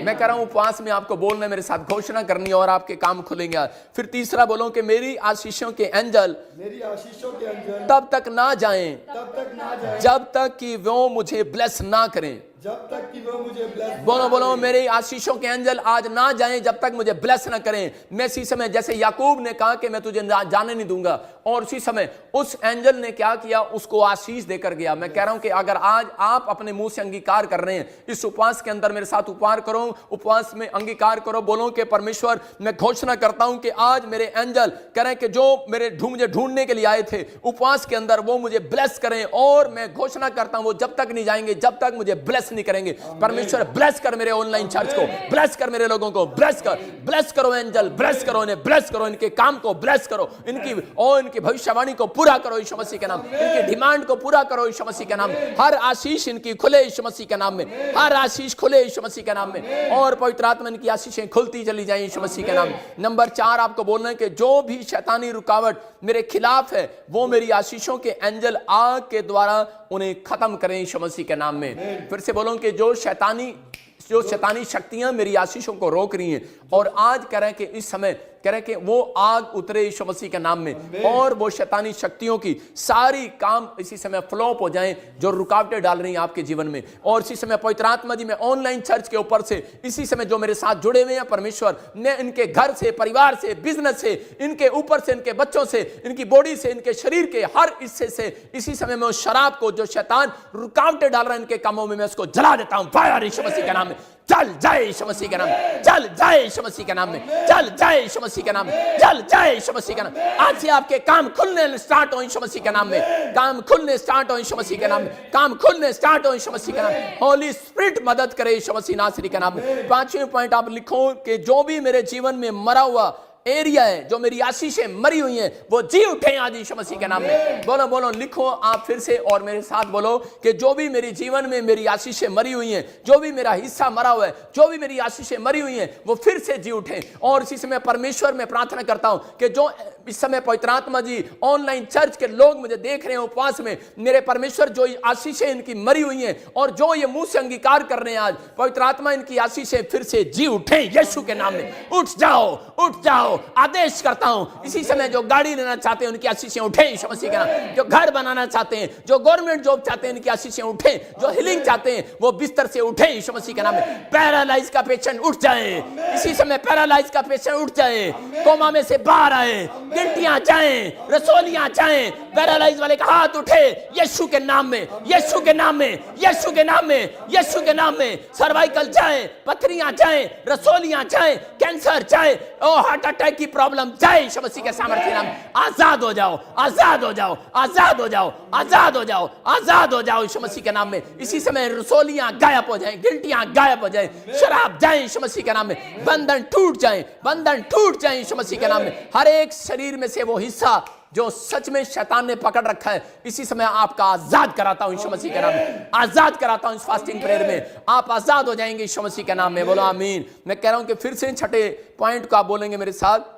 मैं कह रहा हूं उपवास में आपको बोलना है, मेरे साथ घोषणा करनी है और आपके काम खुलेंगे। फिर तीसरा बोलो कि मेरी आशीषों के एंजल मेरी आशीषों के एंजल तब तक ना जाएं तब तक ना जाए जब तक कि वो मुझे ब्लेस ना करें। जब तक कि वो मुझे ब्लेस बोलो बोलो, मेरे आशीषों के एंजल आज ना जाएं जब तक मुझे ब्लेस ना करें। मैं इसी समय जैसे याकूब ने कहा कि मैं तुझे जाने नहीं दूंगा, और उसी समय उस एंजल ने क्या किया, उसको आशीष देकर गया। मैं कह रहा हूं कि अगर आज आप अपने मुंह से अंगीकार कर रहे हैं, इस उपवास के अंदर मेरे साथ उपवास में अंगीकार करो, बोलो कि परमेश्वर मैं घोषणा करता हूं कि आज मेरे एंजल करें कि जो मेरे मुझे ढूंढने के लिए आए थे उपवास के अंदर, वो मुझे ब्लेस करें। और मैं घोषणा करता हूं वो जब तक नहीं जाएंगे जब तक मुझे ब्लेस नहीं करेंगे। परमेश्वर ब्लेस कर मेरे ऑनलाइन चर्च को, ब्लेस कर मेरे लोगों को, ब्लेस करो एंजल, ब्लेस करो इन्हें, ब्लेस करो इनके काम को, ब्लेस करो इनकी भविष्यवाणी को पूरा करो यीशु मसीह के नाम, इनकी डिमांड को पूरा करो यीशु मसीह के नाम। हर आशीष इनकी खुले यीशु मसीह के नाम में, हर आशीष खुले यीशु मसीह के नाम में, और पवित्र आत्मा इनकी आशीषें खुलती चली जाएं यीशु मसीह के नाम। नंबर 4 आपको बोलना है कि जो भी शैतानी रुकावट मेरे खिलाफ है वो मेरी आशीषों के एंजल आग के द्वारा उन्हें खत्म करें यीशु मसीह के नाम में। फिर से बोलो कि जो शैतानी शक्तियां मेरी आशीषों को रोक रही हैं, और आज कह रहे हैं कि इस समय कह रहे हैं कि वो आग उतरे यीशु मसीह के नाम में, और वो शैतानी शक्तियों की सारी काम इसी समय फ्लॉप हो जाएं जो रुकावटें डाल रही हैं आपके जीवन में। और इसी समय पवित्र आत्मा जी, मैं ऑनलाइन चर्च के ऊपर से इसी समय जो मेरे साथ जुड़े हुए हैं परमेश्वर, मैं इनके घर से, परिवार से, बिजनेस से, इनके ऊपर से, इनके बच्चों से, इनकी बॉडी से, इनके शरीर के हर हिस्से से इसी समय मैं उस शराब को जो शैतान रुकावटें डाल रहा है इनके कामों में, मैं उसको जला देता हूं। फायर यीशु मसीह के नाम में, चल जाए यीशु मसीह के नाम, चल जाए यीशु मसीह के नाम में, चल जाए यीशु मसीह के नाम में, चल जाए यीशु मसीह के नाम। आज से आपके काम खुलने स्टार्ट हो यीशु मसीह के नाम में, काम खुलने स्टार्ट हो यीशु मसीह के नाम में, काम खुलने स्टार्ट हो यीशु मसीह के नाम में। होली स्पिरिट मदद करे यीशु मसीह नासरी के नाम में। 5वें पॉइंट आप लिखो कि जो भी मेरे जीवन में मरा हुआ एरिया है, जो मेरी आशीषें मरी हुई हैं, वो जी उठे आज यीशु मसीह के नाम में। बोलो बोलो, लिखो आप फिर से और मेरे साथ बोलो कि जो भी मेरे जीवन में मेरी आशीषें मरी हुई हैं, जो भी मेरा हिस्सा मरा हुआ है, जो भी मेरी आशीषें मरी हुई हैं, वो फिर से जी उठे। और इसी समय परमेश्वर में प्रार्थना करता हूं कि जो इस समय पवित्र आत्मा जी ऑनलाइन चर्च के लोग मुझे देख रहे हैं उपवास में, मेरे परमेश्वर जो आशीषें इनकी मरी हुई हैं और जो ये मुंह से अंगीकार कर रहे हैं, आज पवित्र आत्मा इनकी आशीषें फिर से जी उठे यीशु के नाम में। उठ जाओ, उठ जाओ, आदेश करता हूं। इसी समय जो गाड़ी लेना चाहते हैं उनकी आशीषें उठे यीशु मसीह के नाम, जो घर बनाना चाहते हैं, जो गवर्नमेंट जॉब चाहते हैं उनकी आशीषें उठे, जो हीलिंग चाहते हैं वो बिस्तर से उठे यीशु मसीह के नाम में। पैरालाइज का पेशेंट उठ जाए इसी समय, पैरालाइज का पेशेंट उठ जाए, कोमा में से बाहर आए, गिनतियां जाएं, रसोलियां जाएं, पैरालाइज वाले का हाथ उठे यीशु के नाम में, यीशु के नाम में, यीशु के नाम में, यीशु के नाम में। सर्वाइकल जाए, पथरियां जाए, रसोलियां जाए, कैंसर जाए, ओ हार्ट अटैक की प्रॉब्लम जाए यीशु मसीह के सामर्थ्य नाम। आजाद हो जाओ, आजाद हो जाओ, आजाद हो जाओ, आजाद हो जाओ, आजाद हो जाओ यीशु मसीह के नाम में। इसी समय रसोलियां गायब हो जाए, गिल्टियां गायब हो जाए, शराब जाए यीशु मसीह के नाम में, बंधन टूट जाए, बंधन टूट जाए यीशु मसीह के नाम में। हर एक शरीर में से वो हिस्सा जो सच में शैतान ने पकड़ रखा है, इसी समय आपका आजाद कराता हूं यीशु मसीह के नाम में, आजाद कराता हूं इस फास्टिंग प्रेयर में। आप आजाद हो जाएंगे यीशु मसीह के नाम में। बोलो आमीन। मैं कह रहा हूं कि फिर से 6ठे पॉइंट को आप बोलेंगे मेरे साथ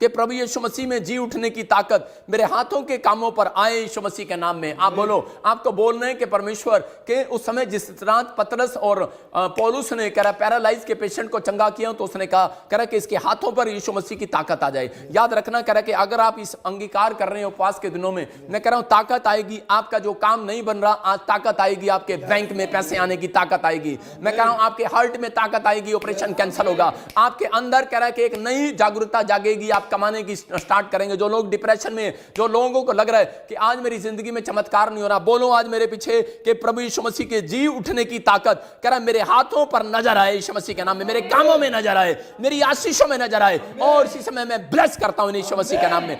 कि प्रभु यीशु मसीह में जी उठने की ताकत मेरे हाथों के कामों पर आए यीशु मसीह के नाम में। आप बोलो, आपको बोलना है कि परमेश्वर के उस समय जिस रात पतरस और पौलुस ने कह रहा पैरालाइज के पेशेंट को चंगा किया, तो उसने कहा कह रहा कि इसके हाथों पर यीशु मसीह की ताकत आ जाए। याद रखना कह रहा कि अगर आप इस अंगीकार कर रहे हैं उपवास के दिनों में, मैं कह रहा हूं ताकत आएगी। आपका जो काम नहीं बन रहा, आज ताकत आएगी। आपके बैंक में पैसे आने की ताकत आएगी। मैं कह रहा हूं आपके हार्ट में ताकत आएगी, ऑपरेशन कैंसिल होगा। आपके अंदर कह रहा है कि एक नई जागरूकता जागेगी, आप कमाने की स्टार्ट करेंगे। जो लोग डिप्रेशन में, जो लोगों को लग रहा है कि आज मेरी जिंदगी में चमत्कार नहीं हो रहा, बोलो आज मेरे पीछे कि प्रभु यीशु मसीह के जी उठने की ताकत कह रहा मेरे हाथों पर नजर आए यीशु मसीह के नाम में, मेरे कामों में नजर आए, मेरी आशीषों में नजर आए, और इसी समय मैं ब्लेस करता हूं यीशु मसीह के नाम में।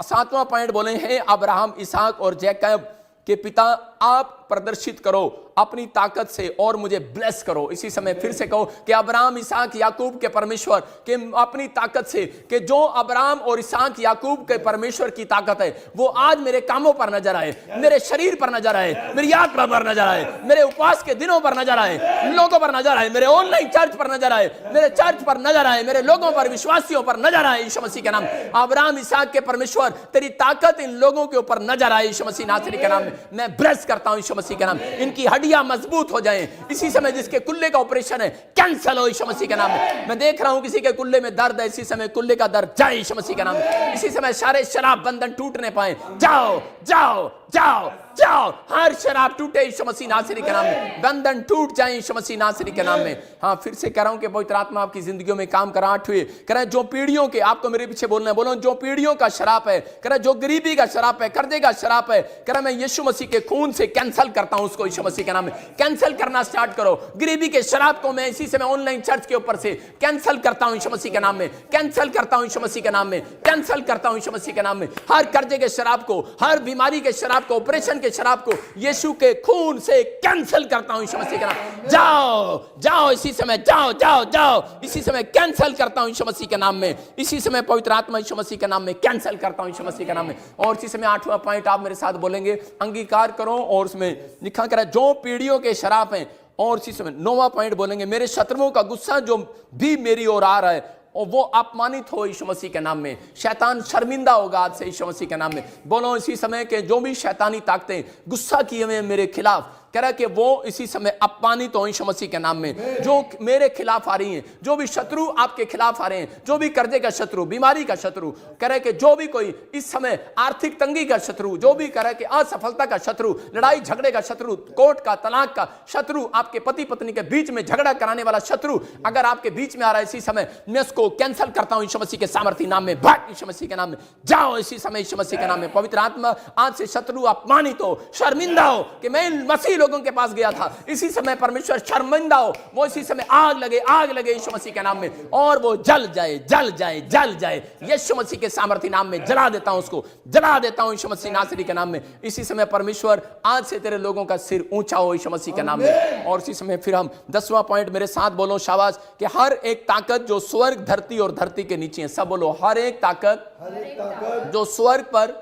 7वां पॉइंट बोले हैं, अब्राहम, इसहाक और जैकब के पिता आप प्रदर्शित करो अपनी ताकत से और मुझे ब्लेस करो। इसी समय फिर से कहो कि अब्राहम, इसहाक, याकूब के परमेश्वर के अपनी ताकत से, कि जो अब्राहम और इसहाक, याकूब के परमेश्वर की ताकत है वो आज मेरे कामों पर नजर आए, मेरे शरीर पर नजर आए, मेरी आत्मा पर नजर आए, मेरे उपवास के दिनों पर नजर आए, लोगों पर नजर आए, मेरे ऑनलाइन चर्च पर नजर आए, मेरे चर्च पर नजर आए, मेरे लोगों पर, विश्वासियों पर नजर आए यीशु मसीह के नाम। अब्राहम, इसहाक के परमेश्वर तेरी ताकत इन लोगों के ऊपर नजर आए यीशु मसीह नासरी के नाम में। मैं ब्लेस करता हूं यीशु मसीह के नाम, इनकी हड्डियां मजबूत हो जाएं। इसी समय जिसके कुल्ले का ऑपरेशन है कैंसिल हो यीशु मसीह के नाम में। मैं देख रहा हूं किसी के कुल्ले में दर्द है, इसी समय कुल्ले का दर्द जाए यीशु मसीह के नाम में। इसी समय सारे शराब बंधन टूटने पाए, जाओ जाओ जाओ जाओ, हर शराब टूटे यीशु मसीह नासरी के नाम में, बंधन टूट जाए यीशु मसीह नासरी के नाम में। हाँ, फिर से कह रहा हूं कि पवित्र आत्मा आपकी जिंदगियों में काम कराहट हुए। कह रहे जो पीढ़ियों के, आपको मेरे पीछे बोलना है, बोलो जो पीढ़ियों का शराब है, कह रहे जो गरीबी का शराब है, कर्जे का शराब है, कह रहा मैं यीशु मसीह के खून से कैंसिल करता हूं उसको यीशु मसीह के नाम में। कैंसिल करना स्टार्ट करो गरीबी के शराब को। मैं इसी समय ऑनलाइन चर्च के ऊपर से कैंसिल करता हूं यीशु मसीह के नाम में, कैंसिल करता हूं यीशु मसीह के नाम में, कैंसिल करता हूं यीशु मसीह के नाम में। हर कर्जे के शराब को, हर बीमारी के शराब को, ऑपरेशन के शराब को यीशु के खून से कैंसिल करता हूं यीशु मसीह के नाम। जाओ जाओ इसी समय, जाओ जाओ जाओ इसी समय, कैंसिल करता हूं यीशु मसीह के नाम में। इसी समय पवित्र आत्मा यीशु मसीह के नाम में कैंसिल करता हूं यीशु मसीह के नाम में। और इसी समय 8वां पॉइंट आप मेरे साथ बोलेंगे, अंगीकार करो, और उसमें लिखा करा जो पीढ़ियों के शराब हैं। और इसी समय 9वां पॉइंट बोलेंगे, मेरे शत्रुओं का गुस्सा जो भी मेरी ओर आ रहा है और वो अपमानित हो यीशु मसीह के नाम में। शैतान शर्मिंदा होगा आज से यीशु मसीह के नाम में। बोलो इसी समय के जो भी शैतानी ताकतें गुस्सा किए हुए मेरे खिलाफ, कह रहा कि वो इसी समय अपमानित हो यीशु मसीह के नाम में। जो मेरे खिलाफ आ रही हैं, जो भी शत्रु आपके खिलाफ आ रहे हैं, जो भी कर्जे का शत्रु, बीमारी का शत्रु, कह रहे कि जो भी कोई इस समय आर्थिक तंगी का शत्रु, जो भी कह रहा है कि असफलता का शत्रु, लड़ाई झगड़े का शत्रु, कोर्ट का, तलाक का शत्रु, आपके पति पत्नी के बीच में झगड़ा कराने वाला शत्रु अगर आपके बीच में आ रहा है इसी समय, मैं उसको कैंसिल करता हूं यीशु मसीह के सामर्थ्य नाम में। भाग यीशु मसीह के नाम में, जाओ इसी समय यीशु मसीह के नाम में। पवित्र आत्मा आज से शत्रु अपमानित हो, शर्मिंदा हो कि मैं मसीह लोगों के पास गया था। इसी समय परमेश्वर शर्मिंदा हो, वो इसी समय आग लगे यीशु मसीह के नाम में, और वो जल जाए जल जाए जल जाए यीशु मसीह के सामर्थ्य नाम में। जला देता हूं उसको, जला देता हूं यीशु मसीह नासरी के नाम में। इसी समय परमेश्वर आज से तेरे लोगों का सिर ऊंचा हो यीशु मसीह के नाम में। और इसी समय फिर हम 10वां पॉइंट मेरे साथ बोलो शाबाश, कि हर एक ताकत जो स्वर्ग, धरती और धरती के नीचे है, सब बोलो हर एक ताकत जो स्वर्ग पर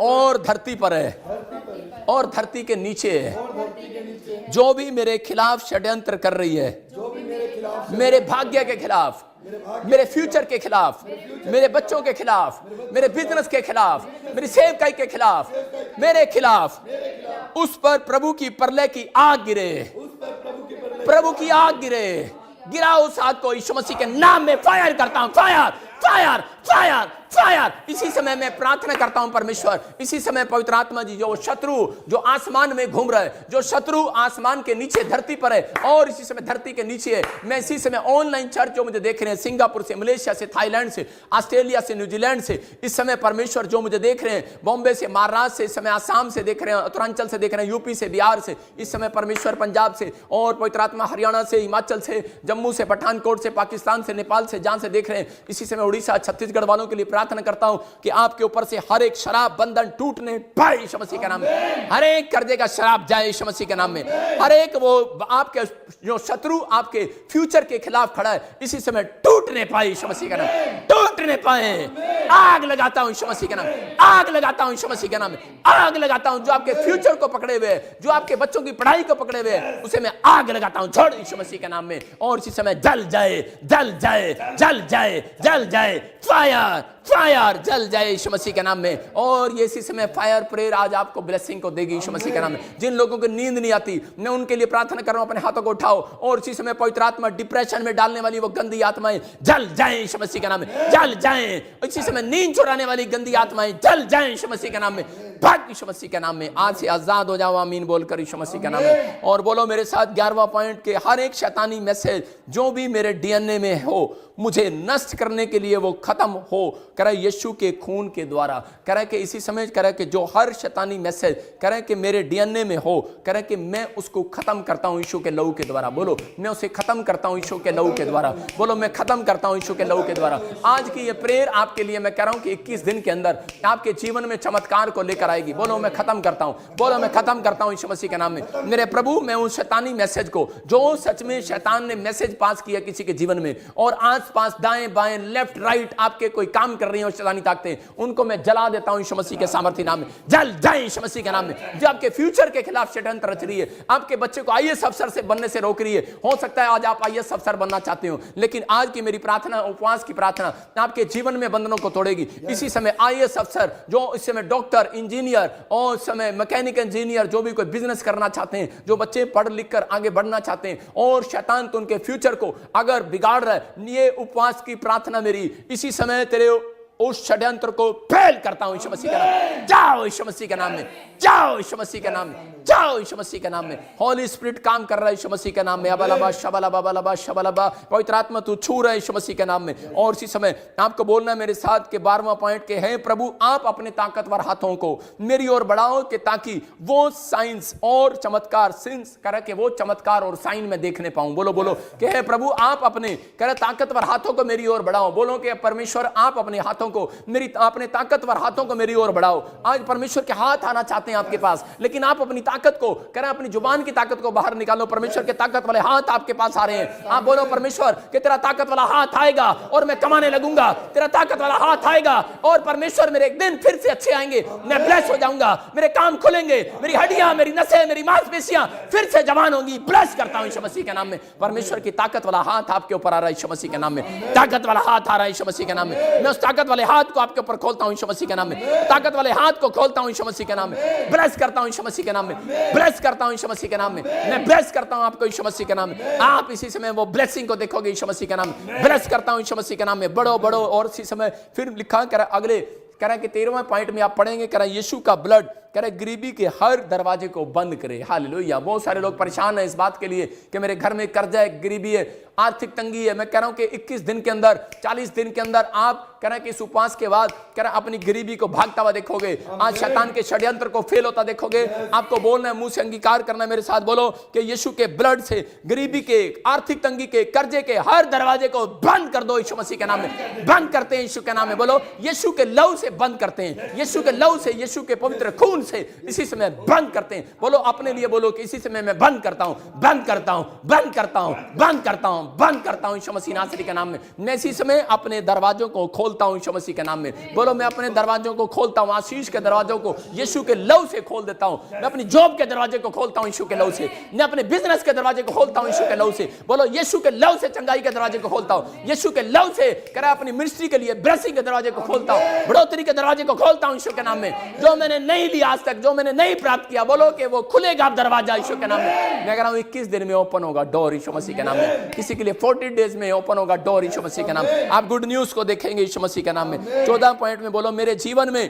और धरती पर है और धरती के नीचे है, जो भी मेरे खिलाफ षड्यंत्र कर रही है, मेरे भाग्य के खिलाफ, मेरे फ्यूचर के खिलाफ, मेरे बच्चों के खिलाफ, मेरे बिजनेस के खिलाफ, मेरी सेवकाई के खिलाफ, मेरे खिलाफ, उस पर प्रभु की प्रलय की आग गिरे, प्रभु की आग गिरे। गिरा उस आग को यीशु मसीह के नाम में। फायर करता हूं, फायर फायर फायर फायर। इसी समय मैं प्रार्थना करता हूं परमेश्वर, इसी समय पवित्र आत्मा जी, जो शत्रु जो आसमान में घूम रहा है, जो शत्रु आसमान के नीचे धरती पर है और इसी समय धरती के नीचे है, मैं इसी समय ऑनलाइन चर्च जो मुझे देख रहे हैं, सिंगापुर से, मलेशिया से, थाईलैंड से, ऑस्ट्रेलिया से, न्यूजीलैंड से, इस समय परमेश्वर जो मुझे देख रहे हैं, बॉम्बे से, महाराष्ट्र से, इस समय आसाम से देख रहे हैं, उत्तरांचल से देख रहे हैं, यूपी से, बिहार से, इस समय परमेश्वर पंजाब से, और पवित्र आत्मा हरियाणा से, हिमाचल से, जम्मू से, पठानकोट से, पाकिस्तान से, नेपाल से, जहां से देख रहे हैं, इसी समय उड़ीसा, छत्तीसगढ़ वालों के लिए प्रार्थना करता हूं कि आपके ऊपर से हर एक शराब बंधन टूटने पाए यीशु मसीह के नाम में। हर एक कर्जे का शराब जाए यीशु मसीह के नाम में। हर एक वो आपके जो शत्रु आपके फ्यूचर के खिलाफ खड़ा है, इसी समय टूटने पाए यीशु मसीह के नाम, टूटने पाए। आग लगाता हूं यीशु मसीह के नाम, आग लगाता हूं यीशु मसीह के नाम, आग लगाता हूं। जो आपके फ्यूचर को पकड़े हुए, जो आपके बच्चों की पढ़ाई को पकड़े हुए, उसे मैं आग लगाता हूं, छोड़ यीशु मसीह के नाम में। और इसी समय जल जाए जल जाए जल जाए जल जाए, फायर फायर जल जाए यीशु मसीह के नाम में। और ये इसी समय फायर प्रेयर आज आपको ब्लेसिंग को देगी यीशु मसीह के नाम में। जिन लोगों को नींद नहीं आती, मैं उनके लिए प्रार्थना कर रहा हूं, अपने हाथों को उठाओ। और इसी समय पवित्र आत्मा डिप्रेशन में डालने वाली वो गंदी आत्माएं जल जाए यीशु मसीह के नाम में, जल जाए। इसी समय नींद चुराने वाली गंदी आत्माएं जल जाए यीशु मसीह के नाम में, भाग यीशु मसीह के नाम में। आज से आजाद हो जाओ, आमीन बोलकर यीशु मसीह के नाम में। और बोलो मेरे साथ 11वां पॉइंट के हर एक शैतानी मैसेज जो भी मेरे डीएनए में हो, मुझे नष्ट करने के लिए वो खत्म हो। करे यीशु के खून के द्वारा, करे कि इसी समय करे कि जो हर शैतानी मैसेज करे कि मेरे डीएनए में हो, करे कि मैं उसको खत्म करता हूं यीशु के लहू के द्वारा। बोलो मैं उसे खत्म करता हूं यीशु के लहू के द्वारा। बोलो मैं खत्म करता हूं यीशु के लहू के द्वारा। आज की ये प्रेयर आपके लिए मैं कह रहा हूं कि 21 दिन के अंदर आपके जीवन में चमत्कार को लेकर आएगी। बोलो मैं खत्म करता हूं, बोलो मैं खत्म करता हूं यीशु मसीह के नाम में। मेरे प्रभु मैं उस शैतानी मैसेज को, जो सच में शैतान ने मैसेज पास किया किसी के जीवन में, और आस पास दाएं बाएं लेफ्ट राइट आपके कोई काम कर रही हो शैतानी ताकतें, उनको मैं जला देता हूं यीशु मसीह के सामर्थ्य नाम में। जल जाए यीशु मसीह के नाम में। जो आपके फ्यूचर के खिलाफ षड्यंत्र रच रही है, आपके बच्चे को आईएएस अफसर से बनने से रोक रही है, हो सकता है आज आप आईएएस अफसर बनना चाहते हो, लेकिन आज की मेरी प्रार्थना, उपवास की प्रार्थना आपके जीवन में बंधनों को तोड़ेगी। इसी समय आईएएस अफसर, जो इस समय डॉक्टर, इंजीनियर और इस समय मैकेनिकल इंजीनियर, जो भी कोई बिजनेस करना चाहते हैं, जो बच्चे पढ़ लिख कर आगे बढ़ना चाहते हैं और शैतान तो उनके फ्यूचर को अगर बिगाड़ रहा है, ये उपवास की प्रार्थना मेरी इसी समय तेरे उस षड्यंत्र को फेल करता हूं यीशु मसीह के नाम में। जाओ यीशु मसीह के नाम में, जाओ यीशु मसीह के नाम में, जाओ यीशु मसीह के नाम में। होली स्पिरिट काम कर रहा है यीशु मसीह के नाम में। अबलबा शबलबा बलबा शबलबा, पवित्र आत्मा तू छू रहा है यीशु मसीह के नाम में। और इसी समय आपको बोलना है मेरे साथ के 12वां पॉइंट के है, प्रभु आप अपने ताकतवर हाथों को मेरी ओर बढ़ाओ कि ताकि वो साइंस और चमत्कार सिंस करे कि वो चमत्कार और साइन में देखने पाऊं। बोलो बोलो कि है प्रभु आप अपने करे ताकतवर हाथों को मेरी ओर बढ़ाओ। बोलो कि परमेश्वर आप अपने हाथों को, मेरी अपने ताकतवर हाथों को मेरी ओर बढ़ाओ। आज परमेश्वर के हाथ आना चाहते हैं आपके पास, लेकिन आप अपनी ताकत को करें, अपनी जुबान की ताकत को बाहर निकालो। परमेश्वर के ताकत वाले हाथ आपके पास आ रहे हैं। आप बोलो परमेश्वर कि तेरा ताकत वाला हाथ आएगा और मैं कमाने लगूंगा। तेरा ताकत वाला हाथ आएगा और परमेश्वर मेरे एक दिन फिर से अच्छे आएंगे, मैं ब्लेस हो जाऊंगा, मेरे काम खुलेंगे, मेरी हड्डियां, मेरी नसें, मेरी मांसपेशियां फिर से जवान होंगी। ब्लेस करता हूं यीशु मसीह के नाम में। परमेश्वर की ताकत वाला हाथ आपके ऊपर आ रहा है यीशु मसीह के नाम में। ताकत वाला हाथ आ रहा है यीशु मसीह के नाम में। मैं उस ताकत वाले हाथ को आपके ऊपर खोलता हूं यीशु मसीह के नाम में। ताकत वाले हाथ को खोलता हूं यीशु मसीह के नाम में। ब्लेस करता हूं यीशु मसीह के नाम में। ब्लेस करता हूं यीशु मसीह के नाम में। मैं ब्लेस करता हूं आपको यीशु मसीह के नाम में। आप इसी समय वो ब्लेसिंग को देखोगे यीशु मसीह के नाम में। ब्लेस करता हूं यीशु मसीह के नाम में। बड़ो बड़ो। और इसी समय फिर लिखा कर अगले कह रहा है कि 13वां पॉइंट में आप पढ़ेंगे, कह रहा है यीशु का ब्लड कह रहे गरीबी के हर दरवाजे को बंद करे। हालेलुया। बहुत सारे लोग परेशान हैं इस बात के लिए कि मेरे घर में कर्जा है, गरीबी है, आर्थिक तंगी है। मैं कह रहा हूं कि 21 दिन के अंदर, 40 दिन के अंदर आप कह रहे हैं कि इस उपवास के बाद कह रहे अपनी गरीबी को भागता हुआ देखोगे। आज शैतान के षड्यंत्र को फेल होता देखोगे। आपको बोलना है, मुंह से अंगीकार करना है, मेरे साथ बोलो कि यीशु के ब्लड से गरीबी के, आर्थिक तंगी के, कर्जे के हर दरवाजे को बंद कर दो यीशु मसीह के नाम में। बंद करते हैं यीशु के नाम में। बोलो यीशु के लहू से बंद करते हैं, यीशु के लहू से, यीशु के पवित्र खून से इसी समय बंद करते हैं। बोलो अपने लिए बोलो कि इसी समय मैं बंद करता हूं, बंद करता हूं, बंद करता हूं, बंद करता हूं, बंद करता हूं यीशु मसीह नासरी के नाम में। मैं इसी समय अपने दरवाजों को खोलता हूं यीशु मसीह के नाम में। बोलो मैं अपने दरवाजों को खोलता हूं, आशीष के दरवाजों को यीशु के लहू से खोल देता हूं। मैं अपनी जॉब के दरवाजे को खोलता हूं यीशु के लहू से। मैं अपने बिजनेस के दरवाजे को खोलता हूं यीशु के लहू से। बोलो यीशु के लहू से चंगाई के दरवाजे को खोलता हूं, यीशु के लहू से कह रहा अपनी मिनिस्ट्री के लिए ब्लेसिंग के दरवाजे को खोलता हूं, बढ़ोतरी के दरवाजे को खोलता हूं यीशु के नाम में। जो मैंने नहीं लिया आज तक, जो मैंने नहीं प्राप्त किया, बोलो कि वो खुलेगा दरवाजा यीशु के नाम में। मैं कह रहा हूं 21 दिन में ओपन होगा डोर यीशु मसीह के नाम में। किसी के लिए 40 डेज में ओपन होगा डोर यीशु मसीह के नाम। आप गुड न्यूज को देखेंगे यीशु मसीह के नाम में। 14 पॉइंट में बोलो मेरे जीवन में,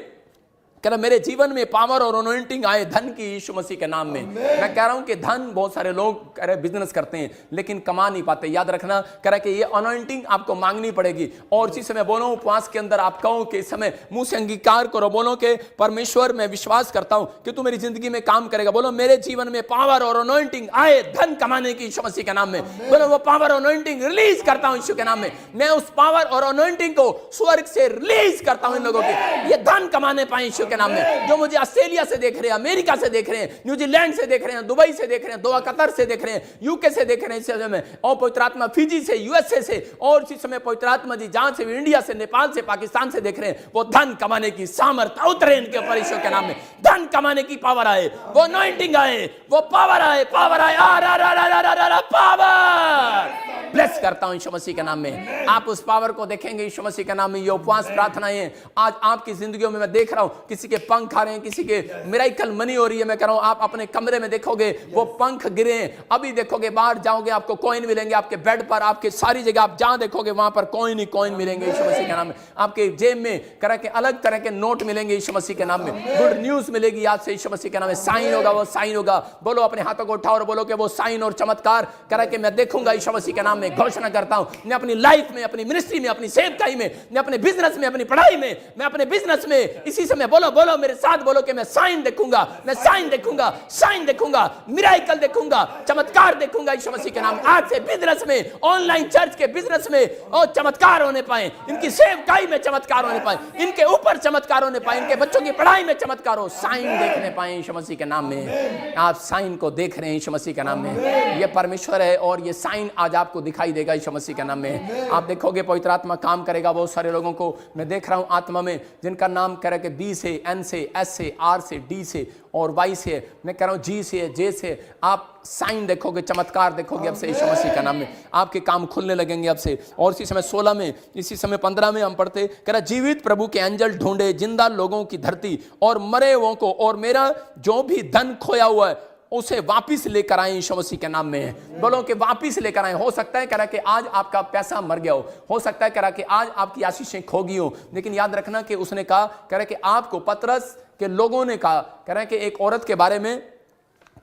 कह रहा मेरे जीवन में पावर और अनॉइंटिंग आए धन की यीशु मसीह के नाम में। मैं कह रहा हूं कि धन बहुत सारे लोग कह रहे बिजनेस करते हैं लेकिन कमा नहीं पाते। याद रखना कह रहा कि ये अनॉइंटिंग आपको मांगनी पड़ेगी। और इसी समय बोलो उपवास के अंदर आप कहो कि इस समय मुंह से अंगीकार करो, बोलो कि परमेश्वर मैं विश्वास करता हूं कि तू मेरी जिंदगी में काम करेगा। बोलो मेरे जीवन में पावर और अनॉइंटिंग आए धन कमाने की यीशु मसीह के नाम में। बोलो वो पावर और अनॉइंटिंग रिलीज करता हूं यीशु के नाम में। मैं उस पावर और अनॉइंटिंग को स्वर्ग से रिलीज करता हूं इन लोगों के, ये धन कमाने पाए यीशु के नाम में। जो मुझे ऑस्ट्रेलिया से देख रहे हैं, अमेरिका से देख रहे हैं, न्यूजीलैंड से देख रहे हैं, दुबई से देख रहे हैं, दोहा कतर से देख रहे हैं, यूके से देख रहे हैं इस समय, और पवित्र आत्मा फिजी से, यूएसए से, और इसी समय पवित्र आत्मा जी जहां से इंडिया से, नेपाल से, पाकिस्तान से देख रहे हैं, वो धन कमाने की सामर्थ्य उतरे इनके ऊपर यीशु के नाम में। धन कमाने की पावर आए, वो अनॉइंटिंग आए, वो पावर आए, पावर आए, पावर ब्लेस करता हूं यीशु मसीह के नाम में। आप उस पावर को देखेंगे यीशु मसीह के नाम में। ये उपवास प्रार्थनाएं आज आपकी जिंदगियों में मैं देख रहा हूं, किसी के पंख आ रहे हैं, किसी के मिरेकल मनी हो रही है। मैं कह रहा हूं आप अपने कमरे में देखोगे वो पंख गिरे, अभी देखोगे बाहर जाओगे आपको कॉइन मिलेंगे, आपके बेड पर, आपके सारी जगह आप जहां देखोगे वहां पर कॉइन ही कॉइन मिलेंगे यीशु मसीह के नाम में। आपके जेब में तरह के अलग तरह के नोट मिलेंगे यीशु मसीह के नाम में। गुड न्यूज मिलेगी आज से यीशु मसीह के नाम में। साइन होगा, वो साइन होगा। बोलो अपने हाथों को उठाओ और बोलो कि वो साइन और चमत्कार करा के मैं देखूंगा यीशु मसीह के नाम में। में घोषणा करता हूं, मैं अपनी लाइफ में, अपनी मिनिस्ट्री में, अपनी सेवकाई में, मैं अपने बिजनेस में, अपनी पढ़ाई में, मैं अपने बिजनेस में इसी समय बोलो बोलो मेरे साथ बोलो कि मैं साइन देखूंगा, मैं साइन देखूंगा, साइन देखूंगा, मिराकल देखूंगा, चमत्कार देखूंगा यीशु मसीह के नाम। आज से बिजनेस में, ऑनलाइन चर्च के बिजनेस में और चमत्कार होने पाए, इनकी सेवकाई में चमत्कार होने पाए, इनके ऊपर चमत्कार होने पाए, इनके बच्चों की पढ़ाई में चमत्कार हो, साइन देखने पाए यीशु मसीह के नाम में। आप साइन को देख रहे हैं यीशु मसीह के नाम में। ये परमेश्वर है और ये साइन आज आपको दिखाई देगा यीशु मसीह के नाम में। आप देखोगे पवित्र आत्मा काम करेगा। बहुत सारे लोगों को मैं देख रहा हूं आत्मा में, जिनका नाम कह रहा है कि बी से, एन से, एस से, आर से, डी से और वाई से, मैं कह रहा हूं जी से, जे से। आप साइन देखोगे, चमत्कार देखोगे अब से यीशु मसीह का नाम में। आपके काम खुलने लगेंगे अब से। और इसी समय 16 में, इसी समय 15 में हम पढ़ते, कह रहा जीवित प्रभु के एंजल ढूंढे जिंदा लोगों की धरती और मरे हुओं को, और मेरा जो भी धन खोया हुआ है उसे वापिस लेकर आए यीशु मसीह के नाम में। बोलो कि वापिस लेकर आए। हो सकता है कह रहा कि आज आपका पैसा मर गया हो सकता है कह रहा कि आज आपकी आशीषें खो गई हो, लेकिन याद रखना कि उसने कहा, कह रहा कि आपको, पतरस के लोगों ने कहा, कह रहा कि एक औरत के बारे में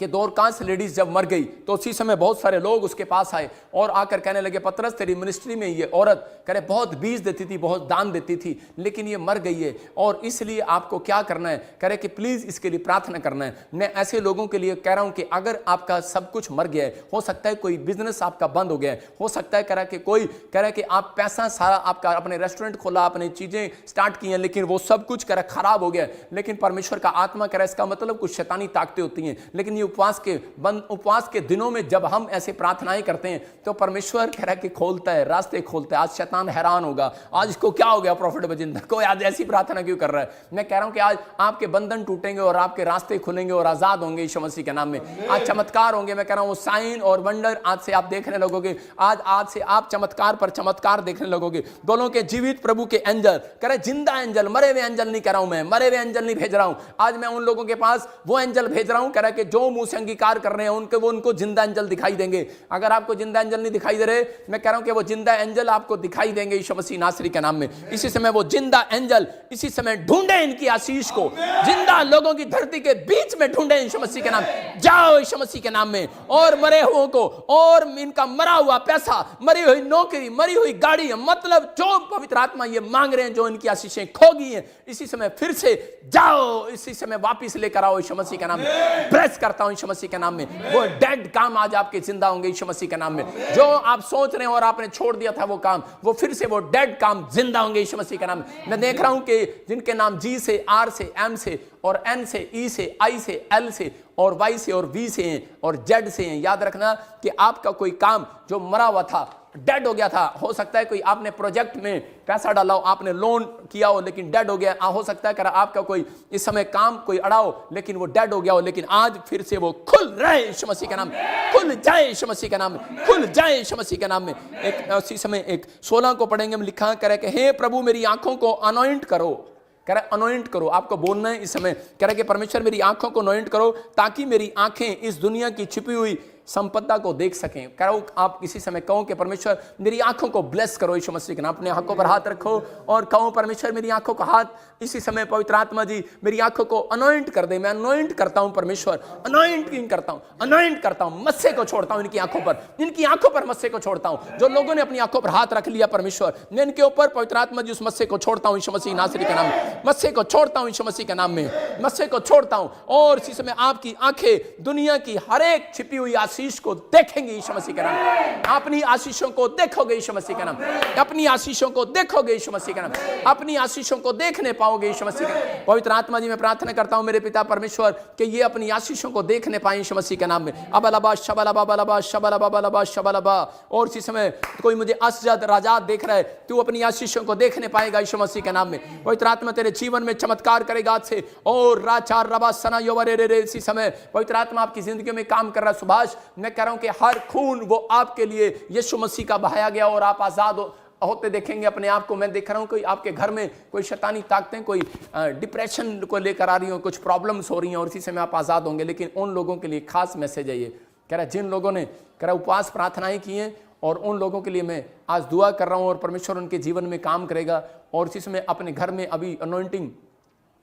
कि दोरकास लेडीज जब मर गई तो उसी समय बहुत सारे लोग उसके पास आए और आकर कहने लगे, पतरस तेरी मिनिस्ट्री में ये औरत करे बहुत बीज देती थी, बहुत दान देती थी, लेकिन ये मर गई है और इसलिए आपको क्या करना है, कह रहे कि प्लीज इसके लिए प्रार्थना करना है। मैं ऐसे लोगों के लिए कह रहा हूं कि अगर आपका सब कुछ मर गया है, हो सकता है कोई बिजनेस आपका बंद हो गया है, हो सकता है कह रहा कि कोई कह रहा कि आप पैसा सारा आपका, अपने रेस्टोरेंट खोला, अपनी चीजें स्टार्ट की हैं, लेकिन वो सब कुछ कह रहा खराब हो गया, लेकिन परमेश्वर का आत्मा कह रहा इसका मतलब कुछ शैतानी ताकतें होती हैं, लेकिन ये उपवास के दिनों में जब हम ऐसे प्रार्थनाएं करते हैं तो परमेश्वर कह रहा है कि खोलता है, रास्ते खोलता है। आज शैतान हैरान होगा, आज इसको क्या हो गया प्रॉफिट बजिंदर को, आज ऐसी प्रार्थना क्यों कर रहा है। मैं कह रहा हूं कि आज आपके बंधन टूटेंगे और आपके रास्ते खुलेंगे और आजाद होंगे यीशु मसीह के नाम में। आज चमत्कार होंगे। मैं कह रहा हूं साइन और वंडर आज से आप देखने लगोगे। आज से आप चमत्कार पर चमत्कार देखने लगोगे। बोलो के जीवित प्रभु के एंजल, कह रहे जिंदा एंजल, मरे हुए एंजल नहीं कह रहा हूं मैं, मरे हुए एंजल नहीं भेज रहा हूं। आज मैं उन लोगों के पास वो एंजल भेज रहा हूं, कह रहा कि जो मुंह से अंगीकार कर रहे हैं उनको जिंदा एंजल दिखाई देंगे। अगर आपको जिंदा एंजल नहीं दिखाई दे रहे, मैं कह रहा हूं कि वो जिंदा एंजल आपको दिखाई देंगे यीशु मसीह नासरी के नाम में। इसी समय वो जिंदा एंजल इसी समय ढूंढे इनकी आशीष को, जिंदा लोगों की धरती के बीच में ढूंढे यीशु मसीह के नाम। जाओ यीशु मसीह के नाम में, और मरे हुओं को, और इनका मरा हुआ पैसा, मरी हुई नौकरी, मरी हुई गाड़ी, मतलब जो पवित्र आत्मा ये मांग रहे हैं, जो इनकी आशीषें खो गई हैं, इसी समय फिर से जाओ, इसी समय वापिस लेकर आओ यीशु मसीह के नाम में। प्रेस करता हूं यीशु मसीह के नाम में। वो डेड काम आज आपके जिंदा होंगे यीशु मसीह के नाम में। जो आप सोच रहे हैं और आपने छोड़ दिया था वो काम, वो फिर से वो डेड काम जिंदा होंगे यीशु मसीह के नाम में। मैं देख रहा हूं कि जिनके नाम जी से, आर से, एम से और एन से, ई से, आई से, एल से और वाई से और वी से हैं और जेड से हैं। याद रखना कि आपका कोई काम जो मरा हुआ था, डेड हो गया था, हो सकता है कोई आपने प्रोजेक्ट में पैसा डाला हो, आपने लोन किया हो लेकिन डेड हो गया, हो सकता है कि आपका कोई इस समय काम कोई अड़ा हो लेकिन वो डेड हो गया हो, लेकिन आज फिर से वो खुल रहे यीशु मसीह के नाम में, खुल जाए यीशु मसीह के नाम में, खुल जाए यीशु मसीह के नाम में। एक उसी समय एक 16 को पढ़ेंगे हम, लिखा करे कि हे प्रभु मेरी आंखों को अनॉइंट करो, कह रहा अनॉइंट करो, आपको बोलना है इस समय, कह रहा कि परमेश्वर मेरी आंखों को अनॉइंट करो ताकि मेरी आंखें इस दुनिया की छिपी हुई संपदा को देख सकें। कह रहा हूं आप इसी समय कहो कि परमेश्वर मेरी आंखों को ब्लेस करो यीशु मसीह के नाम। अपने आंखों पर हाथ रखो और कहो परमेश्वर मेरी आंखों का हाथ इसी समय, पवित्र आत्मा जी मेरी आंखों को अनॉइंट कर दे। मैं अनॉइंट करता हूं परमेश्वर, अनॉइंट करता हूं, अनॉइंट करता हूं, मस्से को छोड़ता हूं इनकी आंखों पर, इनकी आंखों पर मस्से को छोड़ता हूं। जो लोगों ने अपनी आंखों पर हाथ रख लिया परमेश्वर, मैं इनके ऊपर पवित्र आत्मा जी उस मस्से को छोड़ता हूं यीशु मसीह नासरी के नाम में, मस्से को छोड़ता हूं यीशु मसीह के नाम में, मस्से को छोड़ता हूं। और इसी समय आपकी आंखें दुनिया की हर एक छिपी हुई आशीष को देखेंगे यीशु मसीह के नाम। अपनी आशीषों को देखोगे यीशु मसीह के नाम, अपनी आशीषों को देखोगे यीशु मसीह के नाम, अपनी आशीषों को देखने पाओगे यीशु मसीह के। पवित्र आत्मा जी मैं प्रार्थना करता हूं मेरे पिता परमेश्वर कि ये अपनी आशीषों को देखने पाए यीशु मसीह के नाम में। अबलबा शबलबा बलबा शबलबा बलबा शबलबा। और इसी समय कोई मुझे असजद राजात देख रहा है, तू अपनी आशीषों को देखने पाएगा यीशु मसीह के नाम में। पवित्र आत्मा तेरे जीवन में चमत्कार करेगा आज से। और राचार रबा सना योवरे रे, इसी समय पवित्र आत्मा आपकी जिंदगी में काम कर रहा है। सुभाष मैं कह रहा हूं कि हर खून वो आपके लिए यीशु मसीह का बहाया गया और आप आजाद होते देखेंगे अपने आप को। मैं देख रहा हूं कोई आपके घर में कोई शैतानी ताकतें कोई डिप्रेशन को लेकर आ रही हो, कुछ प्रॉब्लम्स हो रही हैं और इसी समय आप आजाद होंगे। लेकिन उन लोगों के लिए खास मैसेज है ये, कह रहा जिन लोगों ने कह रहा उपवास प्रार्थनाएं की हैं, और उन लोगों के लिए मैं आज दुआ कर रहा हूं और परमेश्वर उनके जीवन में काम करेगा। और इसी समय अपने घर में अभी अनॉइंटिंग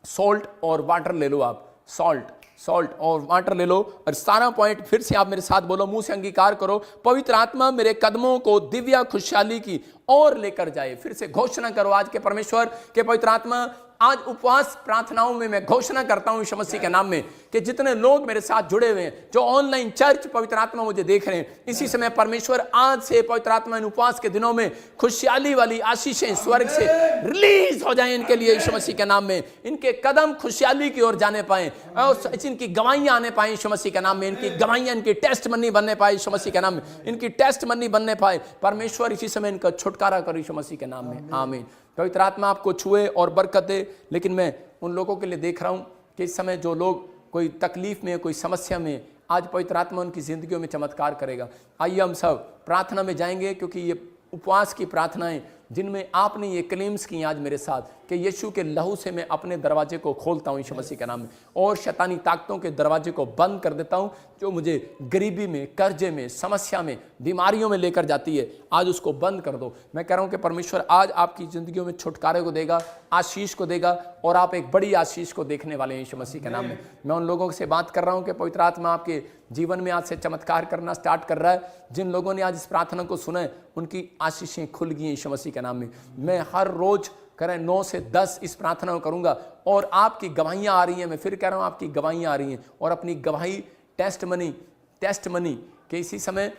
सॉल्ट और वाटर ले लो आप, सॉल्ट सॉल्ट और वाटर ले लो और सारा पॉइंट फिर से आप मेरे साथ बोलो, मुंह से अंगीकार करो। पवित्र आत्मा मेरे कदमों को दिव्य खुशहाली की और लेकर जाए। फिर से घोषणा करो आज के परमेश्वर के पवित्र आत्मा, आज उपवास प्रार्थनाओं में मैं घोषणा करता हूं यीशु मसीह के नाम में कि जितने लोग मेरे साथ जुड़े हुए हैं, जो ऑनलाइन चर्च पवित्र आत्मा मुझे देख रहे हैं, इसी समय परमेश्वर आज से पवित्र आत्मा इन उपवास के दिनों में खुशहाली वाली आशीषें स्वर्ग से रिलीज हो जाएं इनके लिए यीशु मसीह के नाम में। इनके कदम खुशहाली की ओर जाने पाए और इनकी गवाहियां आने पाए यीशु मसीह के नाम में। इनकी गवाहियां, इनकी टेस्ट मनी बनने पाए यीशु मसीह के नाम में। इनकी टेस्ट मनी बनने पाए। परमेश्वर इसी समय इनका छुटकारा करो यीशु मसीह के नाम में, आमीन। पवित्र आत्मा आपको छुए और बरकत दे। लेकिन मैं उन लोगों के लिए देख रहा हूं कि इस समय जो लोग कोई तकलीफ में, कोई समस्या में, आज पवित्र आत्मा उनकी जिंदगियों में चमत्कार करेगा। आइए हम सब प्रार्थना में जाएंगे, क्योंकि ये उपवास की प्रार्थनाएं जिनमें आपने ये क्लेम्स की आज मेरे साथ कि यीशु के लहू से मैं अपने दरवाजे को खोलता हूं यीशु मसीह के नाम में, और शैतानी ताकतों के दरवाजे को बंद कर देता हूं जो मुझे गरीबी में, कर्जे में, समस्या में, बीमारियों में लेकर जाती है। आज उसको बंद कर दो। मैं कह रहा हूं कि परमेश्वर आज आपकी जिंदगियों में छुटकारे को देगा, आशीष को देगा, और आप एक बड़ी आशीष को देखने वाले हैं यीशु मसीह के नाम में। मैं उन लोगों से बात कर रहा हूं कि पवित्र आत्मा आपके जीवन में आज से चमत्कार करना स्टार्ट कर रहा है। जिन लोगों ने आज इस प्रार्थना को सुना है उनकी आशीषें खुल गई यीशु मसीह के नाम में। मैं हर रोज करें 9 से 10 इस प्रार्थना को करूंगा, और आपकी गवाहियां आ रही हैं। मैं फिर कह रहा हूं, आपकी गवाहियां आ रही हैं, और अपनी गवाही टेस्ट मनी के इसी समय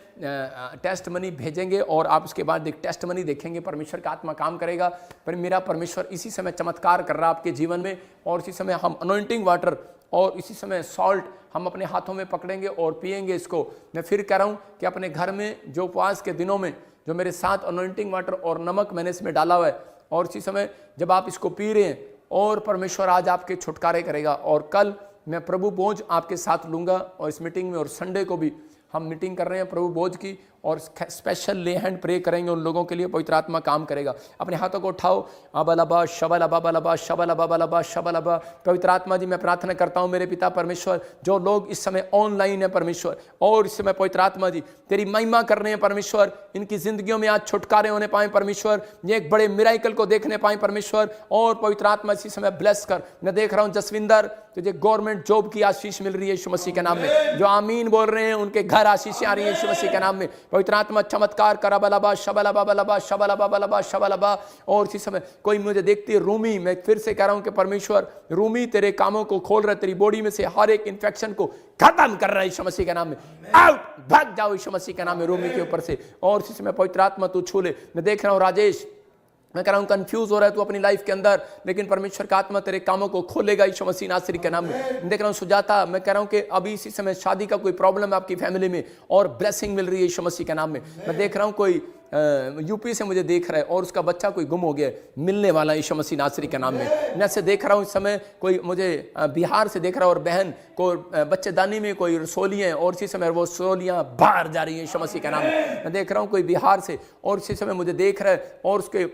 टेस्ट मनी भेजेंगे, और आप उसके बाद एक टेस्ट मनी देखेंगे। परमेश्वर का आत्मा काम करेगा। पर मेरा परमेश्वर इसी समय चमत्कार कर रहा है आपके जीवन में। और इसी समय हम अनॉइंटिंग वाटर और इसी समय सॉल्ट हम अपने हाथों में पकड़ेंगे और पिएंगे इसको। मैं फिर कह रहा हूं कि अपने घर में जो उपवास के दिनों में जो मेरे साथ अनॉइंटिंग वाटर और नमक मैंने इसमें डाला हुआ है, और इसी समय जब आप इसको पी रहे हैं, और परमेश्वर आज आपके छुटकारे करेगा। और कल मैं प्रभु बोझ आपके साथ लूँगा, और इस मीटिंग में, और संडे को भी हम मीटिंग कर रहे हैं प्रभु बोझ की, और स्पेशल ले हैंड प्रे करेंगे उन लोगों के लिए। पवित्र आत्मा काम करेगा। अपने हाथों को उठाओ। अबलबा शबलबा बलबा शबलबा बलबा शबलबा। पवित्र आत्मा जी, मैं प्रार्थना करता हूं मेरे पिता परमेश्वर, जो लोग इस समय ऑनलाइन है परमेश्वर, और इस समय पवित्र आत्मा जी तेरी महिमा कर रहे हैं परमेश्वर, इनकी जिंदगियों में आज छुटकारे होने पाए परमेश्वर, ये एक बड़े मिराइकल को देखने पाए परमेश्वर। और पवित्र आत्मा इसी समय ब्लेस कर। मैं देख रहा हूं जसविंदर, तुझे गवर्नमेंट जॉब की आशीष मिल रही है यीशु मसीह के नाम में। जो आमीन बोल रहे हैं उनके घर आशीष आ रही है यीशु मसीह के नाम में। पवित्र आत्मा चमत्कार करा। बलबा शबलबा बलबा शबलबा बलबा शबलबा। और इसी समय कोई मुझे देखती है रूमी, मैं फिर से कह रहा हूं कि परमेश्वर रूमी तेरे कामों को खोल रहा है, तेरी बॉडी में से हर एक इंफेक्शन को खत्म कर रहा है यीशु मसीह के नाम में। आउट, भाग जाओ यीशु मसीह के नाम में रूमी के ऊपर से। और इसी समय पवित्र आत्मा तू छू ले। मैं देख रहा हूं राजेश, मैं कह रहा हूं कंफ्यूज हो रहा है तू अपनी लाइफ के अंदर, लेकिन परमेश्वर का आत्मा तेरे कामों को खोलेगा यीशु मसीह नासरी के नाम में। देख रहा हूं सुजाता, मैं कह रहा हूं कि अभी इसी समय शादी का कोई प्रॉब्लम है आपकी फैमिली में, और ब्लेसिंग मिल रही है यीशु मसीह के नाम में। मैं देख रहा हूं कोई यूपी से मुझे देख रहा है और उसका बच्चा कोई गुम हो गया, मिलने वाला यीशु मसीह नासरी के नाम में। मैं से देख रहा हूं इस समय कोई मुझे बिहार से देख रहा है, और बहन को बच्चेदानी में कोई रसोलियाँ, और इसी समय वो रसोलियाँ बाहर जा रही है यीशु मसीह के नाम में। मैं देख रहा हूं कोई बिहार से, और इसी समय मुझे देख रहा है, और उसके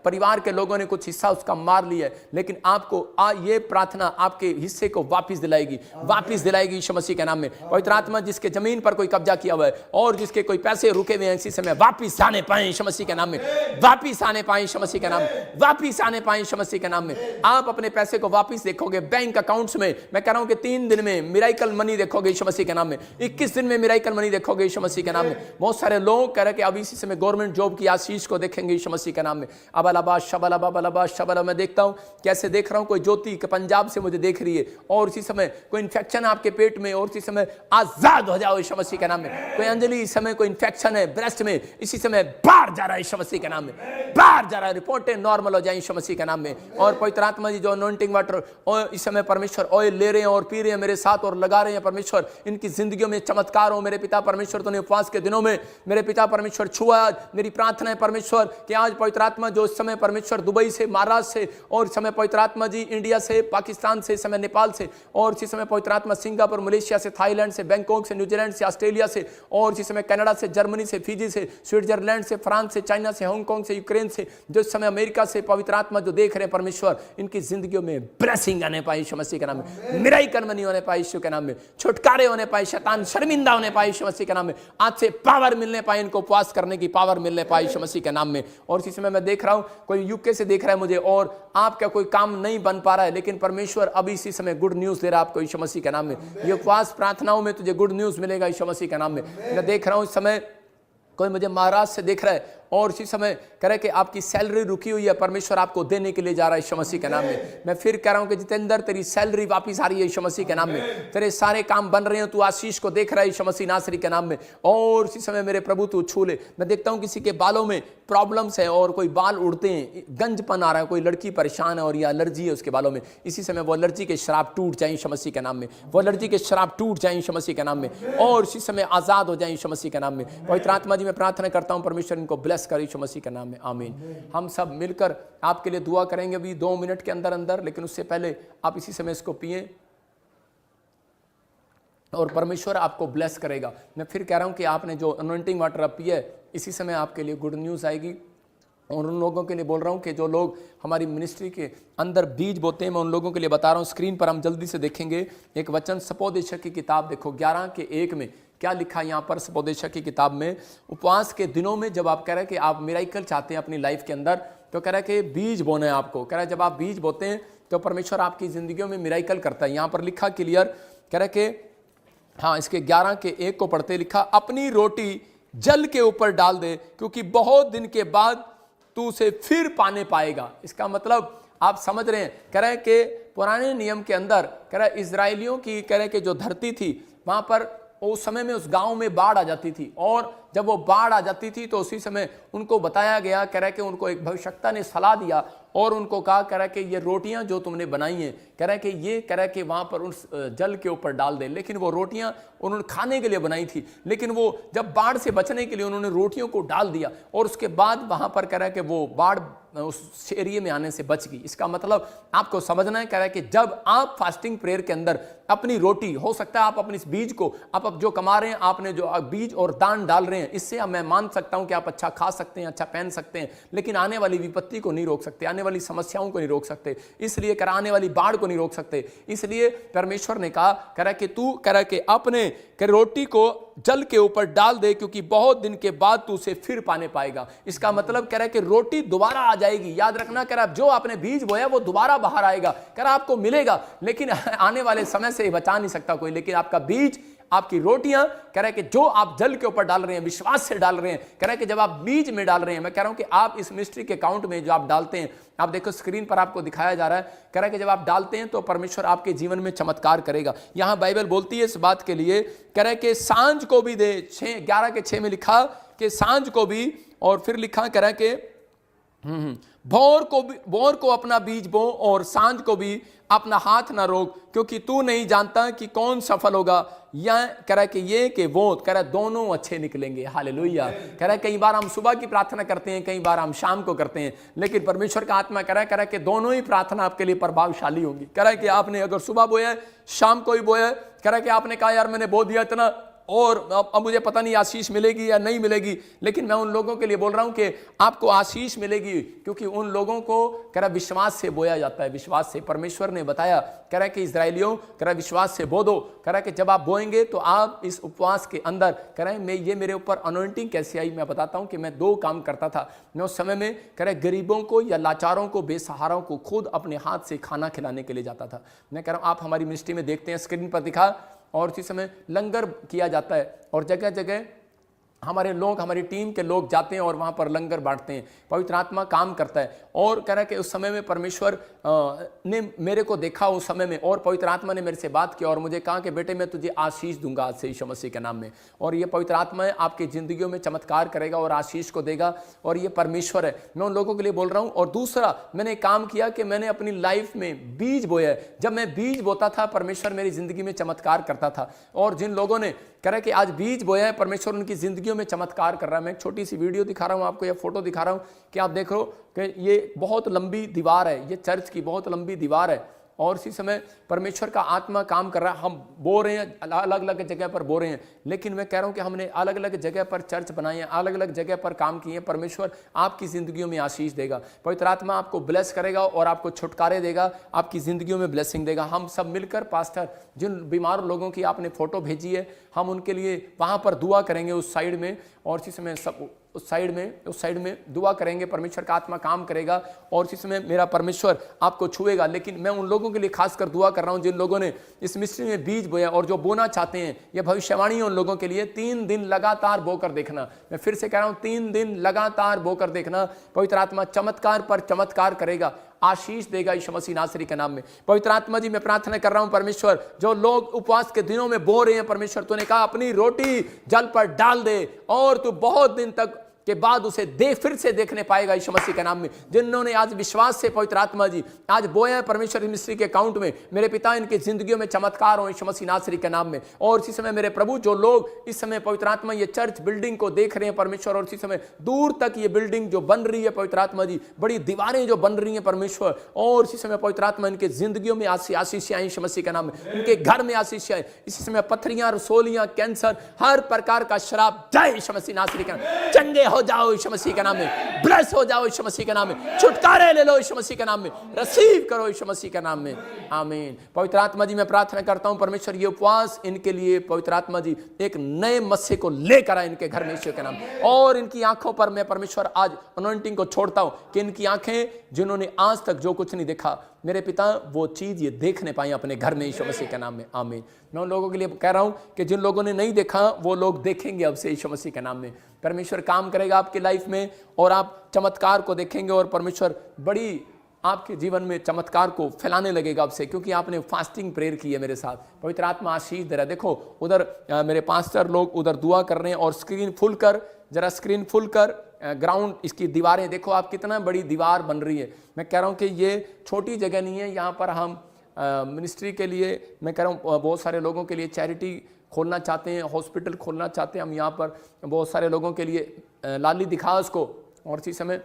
परिवार के लोगों ने कुछ हिस्सा उसका मार लिया है, लेकिन आपको ये प्रार्थना आपके हिस्से को वापिस दिलाएगी यीशु मसीह के नाम में। पवित्र आत्मा जिसके जमीन पर कोई कब्जा किया हुआ है, और जिसके कोई पैसे रुके हुए हैं, इसी समय वापिस आने पाए यीशु मसीह के नाम में, वापिस आने पाए यीशु मसीह के नाम में, वापिस आने पाए यीशु मसीह के नाम में। आप अपने पैसे को वापिस देखोगे बैंक अकाउंट्स में। मैं कह रहा हूं कि 3 दिन में मिराइकल मनी देखोगे यीशु मसीह के नाम में, 21 दिन में मिराइकल मनी देखोगे यीशु मसीह के नाम में। बहुत सारे लोग कह रहे कि अभी इसी समय गवर्नमेंट जॉब की आशीष को देखेंगे यीशु मसीह के नाम में। अबलबा शबलबा बलबा शबलबा। मैं देखता हूं कैसे देख रहा हूं, कोई ज्योति पंजाब से मुझे देख रही है, और इसी समय कोई इन्फेक्शन है आपके पेट में, और इसी समय आजाद हो जाओ यीशु मसीह के नाम में। कोई अंजलि इस समय कोई इन्फेक्शन है ब्रेस्ट में, इसी समय बाहर जा रहा है यीशु मसीह के नाम में, बाहर जा रहा है, रिपोर्टें नॉर्मल हो जाए यीशु मसीह के नाम में। और पवित्र आत्मा जी जो अनॉइंटिंग वाटर और इस समय परमेश्वर ऑयल ले रहे हैं और पी रहे हैं मेरे साथ और लगा रहे हैं परमेश्वर, इनकी जिंदगियों में चमत्कार हो मेरे पिता परमेश्वर। तूने उपवास के दिनों में मेरे पिता परमेश्वर छुआ। मेरी प्रार्थना है परमेश्वर कि आज पवित्र आत्मा जो इस समय परमेश्वर दुबई से, महाराष्ट्र से, और इस समय पवित्र आत्मा जी इंडिया से, पाकिस्तान से, इस समय नेपाल से, और इसी समय पवित्र आत्मा सिंगापुर, मलेशिया से, थाईलैंड से, बैंकॉक से, न्यूजीलैंड से, ऑस्ट्रेलिया से, और इसी समय कनाडा से, जर्मनी से, फिजी से, स्विट्जरलैंड स्विट्जरलैंड से, फ्रांस से, चाइना से, हांगकांग से, यूक्रेन से, जो इस समय अमेरिका से पवित्र आत्मा जो देख रहे हैं परमेश्वर, इनकी जिंदगियों में ब्लेसिंग आने पाए यीशु मसीह के नाम में, मिराकल मनी होने पाए यीशु के नाम में, छुटकारे होने पाए, शैतान शर्मिंदा होने पाए यीशु मसीह के नाम में, आज से पावर मिलने पाए, इनको उपवास करने की पावर मिलने पाए यीशु मसीह के नाम में। और इसी समय मैं देख रहा हूं कोई यूके से देख रहा है मुझे, और आपका कोई काम नहीं बन पा रहा है, लेकिन परमेश्वर अभी इसी समय गुड न्यूज दे रहा है आपको यीशु मसीह के नाम में। ये उपवास प्रार्थनाओं में तुझे गुड न्यूज मिलेगा यीशु मसीह के नाम में। मैं देख रहा हूं इस समय कोई मुझे महाराष्ट्र से देख रहा है, और इसी समय कह रहे कि आपकी सैलरी रुकी हुई है, परमेश्वर आपको देने के लिए जा रहा है यीशु मसीह के नाम में। मैं फिर कह रहा हूं कि जितेंद्र, तेरी सैलरी वापस आ रही है यीशु मसीह के नाम में, तेरे सारे काम बन रहे हैं, तू आशीष को देख रहा है यीशु मसीह नासरी के नाम में। और इसी समय मेरे प्रभु तू छू ले। मैं देखता हूं किसी के बालों में प्रॉब्लम्स है और कोई बाल उड़ते हैं, गंजपन आ रहा है, कोई लड़की परेशान है और या एलर्जी है उसके बालों में, इसी समय वो एलर्जी के शराब टूट जाए यीशु मसीह के नाम में, वो एलर्जी के शराब टूट जाए यीशु मसीह के नाम में, और इसी समय आजाद हो जाए यीशु मसीह के नाम में। पवित्र आत्मा जी मैं प्रार्थना करता हूं परमेश्वर इनको ब्लेस कर यीशु मसीह के नाम में, आमीन। हम सब मिलकर आपके लिए दुआ करेंगे अभी 2 मिनट के अंदर अंदर, लेकिन उससे पहले आप इसी समय इसको पिए और परमेश्वर आपको ब्लेस करेगा। मैं फिर कह रहा हूं कि आपने जो अनॉइंटिंग वाटर अब पिया है, इसी समय आपके लिए गुड न्यूज आएगी। और उन लोगों के लिए बोल रहा हूं कि जो लोग हमारी मिनिस्ट्री के अंदर बीज बोते हैं, मैं उन लोगों के लिए बता रहा हूं। स्क्रीन पर हम जल्दी से देखेंगे एक वचन, सपोदेशक की किताब देखो 11:1 में क्या लिखा है यहाँ पर। सपोदेशक की किताब में उपवास के दिनों में जब आप कह रहे हैं कि आप मिराकल चाहते हैं अपनी लाइफ के अंदर, तो कह रहा है कि बीज बोना है आपको। कह रहा है जब आप बीज बोते हैं तो परमेश्वर आपकी जिंदगियों में मिराकल करता है। यहाँ पर लिखा क्लियर, कह रहा है कि हाँ, इसके 11:1 को पढ़ते लिखा, अपनी रोटी जल के ऊपर डाल दे क्योंकि बहुत दिन के बाद तू उसे फिर पाने पाएगा। इसका मतलब आप समझ रहे हैं, कह रहे हैं कि पुराने नियम के अंदर कह रहा है इजराइलियों की कह रहे हैं कि जो धरती थी वहां पर उस समय में उस गांव में बाढ़ आ जाती थी, और जब वो बाढ़ आ जाती थी तो उसी समय उनको बताया गया, कह रहा है कि उनको एक भविष्यवक्ता ने सलाह दिया और उनको कहा, कह रहा है कि ये रोटियां जो तुमने बनाई हैं, कह रहा है कि ये कह रहा है कि वहां पर उस जल के ऊपर डाल दे। लेकिन वो रोटियां उन्होंने खाने के लिए बनाई थी, लेकिन वो जब बाढ़ से बचने के लिए उन्होंने रोटियों को डाल दिया, और उसके बाद वहां पर कह रहा है कि वो बाढ़ उस एरिया में आने से बच गई। इसका मतलब आपको समझना है, कह रहा है कि जब आप फास्टिंग प्रेयर के अंदर अपनी रोटी, हो सकता है आप अपने इस बीज को, आप जो कमा रहे हैं, आपने जो बीज और दान डाल रहे हैं, इससे मैं मान सकता हूं कि आप अच्छा खा सकते हैं, अच्छा पहन सकते हैं, लेकिन आने वाली विपत्ति को नहीं रोक सकते, आने वाली समस्याओं को नहीं रोक सकते, इसलिए कह रहा आने वाली बाढ़ को नहीं रोक सकते। इसलिए परमेश्वर ने कहा, कह रहा कि तू कह रहा कि अपने रोटी को जल के ऊपर डाल दे क्योंकि बहुत दिन के बाद तू उसे फिर पाने पाएगा। इसका मतलब कह रहा है कि रोटी दोबारा आ जाएगी। याद रखना, कह रहा जो आपने बीज बोया वो दोबारा बाहर आएगा, कह रहा आपको मिलेगा, लेकिन आने वाले समय से बचा नहीं सकता कोई, लेकिन आपका बीज, आपकी रोटियां, कह रहा है कि जो आप जल के ऊपर डाल रहे हैं, विश्वास से डाल रहे हैं, कह रहा है कि जब आप बीज में डाल रहे हैं, मैं कह रहा हूं कि आप इस मिनिस्ट्री के अकाउंट में जो आप डालते हैं, आप देखो स्क्रीन पर आपको दिखाया जा रहा है, कह रहा है कि जब आप डालते हैं तो परमेश्वर आपके जीवन में चमत्कार करेगा। यहां बाइबल बोलती है इस बात के लिए, कह रहा है कि सांझ को भी दे, 11:6 में लिखा कि सांझ को भी, और फिर लिखा कह रहा है कि भोर को अपना बीज बो और सांझ को भी अपना हाथ ना रोक क्योंकि तू नहीं जानता कि कौन सफल होगा। या कह रहा है कि ये कि वो, कह रहा है दोनों अच्छे निकलेंगे। हालेलुया। कह रहा है कई बार हम सुबह की प्रार्थना करते हैं, कई बार हम शाम को करते हैं, लेकिन परमेश्वर का आत्मा कह रहा है कि दोनों ही प्रार्थना आपके लिए प्रभावशाली होंगी। कह रहा है कि आपने अगर सुबह बोया है, शाम को ही बोया है, कह रहा है कि आपने कहा यार मैंने बो दिया इतना और अब मुझे पता नहीं आशीष मिलेगी या नहीं मिलेगी, लेकिन मैं उन लोगों के लिए बोल रहा हूं कि आपको आशीष मिलेगी क्योंकि उन लोगों को कह रहा विश्वास से बोया जाता है। विश्वास से परमेश्वर ने बताया, कह रहा है कि इजराइलियों, कह रहा विश्वास से बो दो। कह रहा है कि जब आप बोएंगे तो आप इस उपवास के अंदर, कह रहा है मैं ये मेरे ऊपर अनॉइंटिंग कैसे आई, मैं बताता हूं कि मैं 2 काम करता था। मैं उस समय में कह रहा है गरीबों को या लाचारों को, बेसहाराओं को खुद अपने हाथ से खाना खिलाने के लिए जाता था। मैं कह रहा हूं आप हमारी मिनिस्ट्री में देखते हैं, स्क्रीन पर दिखा, और इसी समय लंगर किया जाता है और जगह जगह हमारे लोग, हमारी टीम के लोग जाते हैं और वहाँ पर लंगर बांटते हैं। पवित्र आत्मा काम करता है। और कह रहा है कि उस समय में परमेश्वर ने मेरे को देखा उस समय में, और पवित्र आत्मा ने मेरे से बात की और मुझे कहा कि बेटे मैं तुझे आशीष दूंगा आज से यीशु मसीह के नाम में। और ये पवित्र आत्मा है, आपकी जिंदगियों में चमत्कार करेगा और आशीष को देगा, और ये परमेश्वर है। मैं उन लोगों के लिए बोल रहा हूँ। और दूसरा मैंने काम किया कि मैंने अपनी लाइफ में बीज बोया। जब मैं बीज बोता था, परमेश्वर मेरी जिंदगी में चमत्कार करता था। और जिन लोगों ने कह रहा है कि आज बीज बोया है, परमेश्वर उनकी जिंदगियों में चमत्कार कर रहा है। मैं एक छोटी सी वीडियो दिखा रहा हूं आपको, या फोटो दिखा रहा हूं कि आप देख रहे हो कि ये बहुत लंबी दीवार है, ये चर्च की बहुत लंबी दीवार है, और इसी समय परमेश्वर का आत्मा काम कर रहा है। हम बो रहे हैं, अलग अलग जगह पर बो रहे हैं, लेकिन मैं कह रहा हूं कि हमने अलग अलग जगह पर चर्च बनाई है, अलग अलग जगह पर काम किए हैं। परमेश्वर आपकी जिंदगियों में आशीष देगा, पवित्र आत्मा आपको ब्लेस करेगा और आपको छुटकारे देगा, आपकी जिंदगियों में ब्लेसिंग देगा। हम सब मिलकर पास्टर, जिन बीमार लोगों की आपने फोटो भेजी है, हम उनके लिए वहां पर दुआ करेंगे उस साइड में, और इसी समय सब उस साइड में दुआ करेंगे। परमेश्वर का आत्मा काम करेगा और इसी समय मेरा परमेश्वर आपको छुएगा। लेकिन मैं उन लोगों के लिए खासकर दुआ कर रहा हूं जिन लोगों ने इस मिस्ट्री में बीज बोया और जो बोना चाहते हैं। यह भविष्यवाणी है उन लोगों के लिए, 3 दिन लगातार बोकर देखना। मैं फिर से कह रहा हूं, 3 दिन लगातार बोकर देखना। पवित्र आत्मा चमत्कार पर चमत्कार करेगा, आशीष देगा यीशु मसीह नासरी के नाम में। पवित्र आत्मा जी, मैं प्रार्थना कर रहा हूं परमेश्वर, जो लोग उपवास के दिनों में बो रहे हैं, परमेश्वर तूने कहा अपनी रोटी जल पर डाल दे और तू बहुत दिन तक के बाद उसे फिर से देखने पाएगा यीशु मसीह के नाम में। जिन्होंने आज विश्वास से पवित्र आत्मा जी आज बोया है परमेश्वर मिस्ट्री के अकाउंट में, मेरे पिता इनकी जिंदगियों में चमत्कार हो यीशु मसीह नासरी के नाम में। और इसी समय मेरे प्रभु, जो लोग इस समय पवित्र आत्मा ये चर्च बिल्डिंग को देख रहे हैं परमेश्वर, और इसी समय दूर तक ये बिल्डिंग जो बन रही है पवित्र आत्मा जी, बड़ी दीवारें जो बन रही हैं परमेश्वर, और इसी समय पवित्र आत्मा इनके जिंदगियों में आशीष आए यीशु मसीह के नाम में, इनके घर में आशीष आए। इसी समय पथरियां, रसोलियां, कैंसर, हर प्रकार का शराब जाए यीशु मसीह नासरी के नाम। चंगे हो जाओ यीशु मसीह के नाम में, ब्लेस हो जाओ यीशु मसीह के नाम में, छुटकारे ले लो यीशु मसीह के नाम में, रिसीव करो यीशु मसीह के नाम में, आमीन। पवित्र आत्मा जी, मैं प्रार्थना करता हूं परमेश्वर, ये उपवास इनके लिए पवित्र आत्मा जी एक नए मस्से को लेकर आए इनके घर में यीशु के नाम। और इनकी आंखों पर मैं परमेश्वर आज अनॉइंटिंग को छोड़ता हूं कि इनकी आंखें, जिन्होंने आज तक जो कुछ नहीं देखा, मेरे पिता वो चीज ये देखने पाए अपने घर में यीशु मसीह के नाम में, आमीन। मैं उन लोगों के लिए कह रहा हूं कि जिन लोगों ने नहीं देखा वो लोग देखेंगे अब से यीशु मसीह के नाम में। परमेश्वर काम करेगा आपकी लाइफ में और आप चमत्कार को देखेंगे, और परमेश्वर बड़ी आपके जीवन में चमत्कार को फैलाने लगेगा अब से, क्योंकि आपने फास्टिंग प्रेयर की है मेरे साथ। पवित्र आत्मा आशीष दे रहा है। देखो उधर मेरे पास्टर लोग उधर दुआ कर रहे हैं, और स्क्रीन फुल कर ग्राउंड, इसकी दीवारें देखो आप, कितना बड़ी दीवार बन रही है। मैं कह रहा हूं कि ये छोटी जगह नहीं है। यहाँ पर हम मिनिस्ट्री के लिए, मैं कह रहा हूँ बहुत सारे लोगों के लिए चैरिटी खोलना चाहते हैं, हॉस्पिटल खोलना चाहते हैं हम यहाँ पर बहुत सारे लोगों के लिए, लाली दिखा उसको, और इसी समय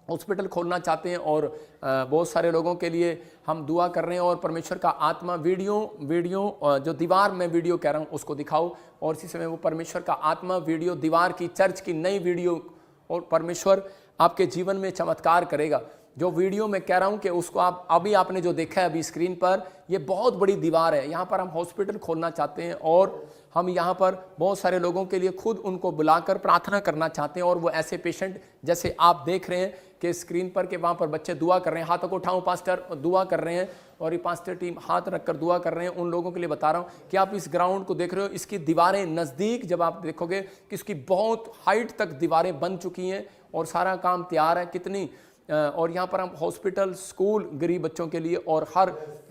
हॉस्पिटल खोलना चाहते हैं, और बहुत सारे लोगों के लिए हम दुआ कर रहे हैं। और परमेश्वर का आत्मा वीडियो जो दीवार में वीडियो कह रहा हूँ उसको दिखाओ, और इसी समय वो परमेश्वर का आत्मा वीडियो, दीवार की, चर्च की नई वीडियो, और परमेश्वर आपके जीवन में चमत्कार करेगा। जो वीडियो मैं कह रहा हूं कि उसको आप अभी आपने जो देखा है अभी स्क्रीन पर, ये बहुत बड़ी दीवार है। यहाँ पर हम हॉस्पिटल खोलना चाहते हैं, और हम यहाँ पर बहुत सारे लोगों के लिए खुद उनको बुलाकर प्रार्थना करना चाहते हैं। और वो ऐसे पेशेंट जैसे आप देख रहे हैं कि स्क्रीन पर, के वहाँ पर बच्चे दुआ कर रहे हैं, हाथों को उठाऊं पास्टर, दुआ कर रहे हैं, और ये पास्टर टीम हाथ रखकर दुआ कर रहे हैं। उन लोगों के लिए बता रहा हूँ कि आप इस ग्राउंड को देख रहे हो, इसकी दीवारें नज़दीक जब आप देखोगे कि इसकी बहुत हाइट तक दीवारें बन चुकी हैं और सारा काम तैयार है। कितनी और यहाँ पर हम हॉस्पिटल, स्कूल गरीब बच्चों के लिए, और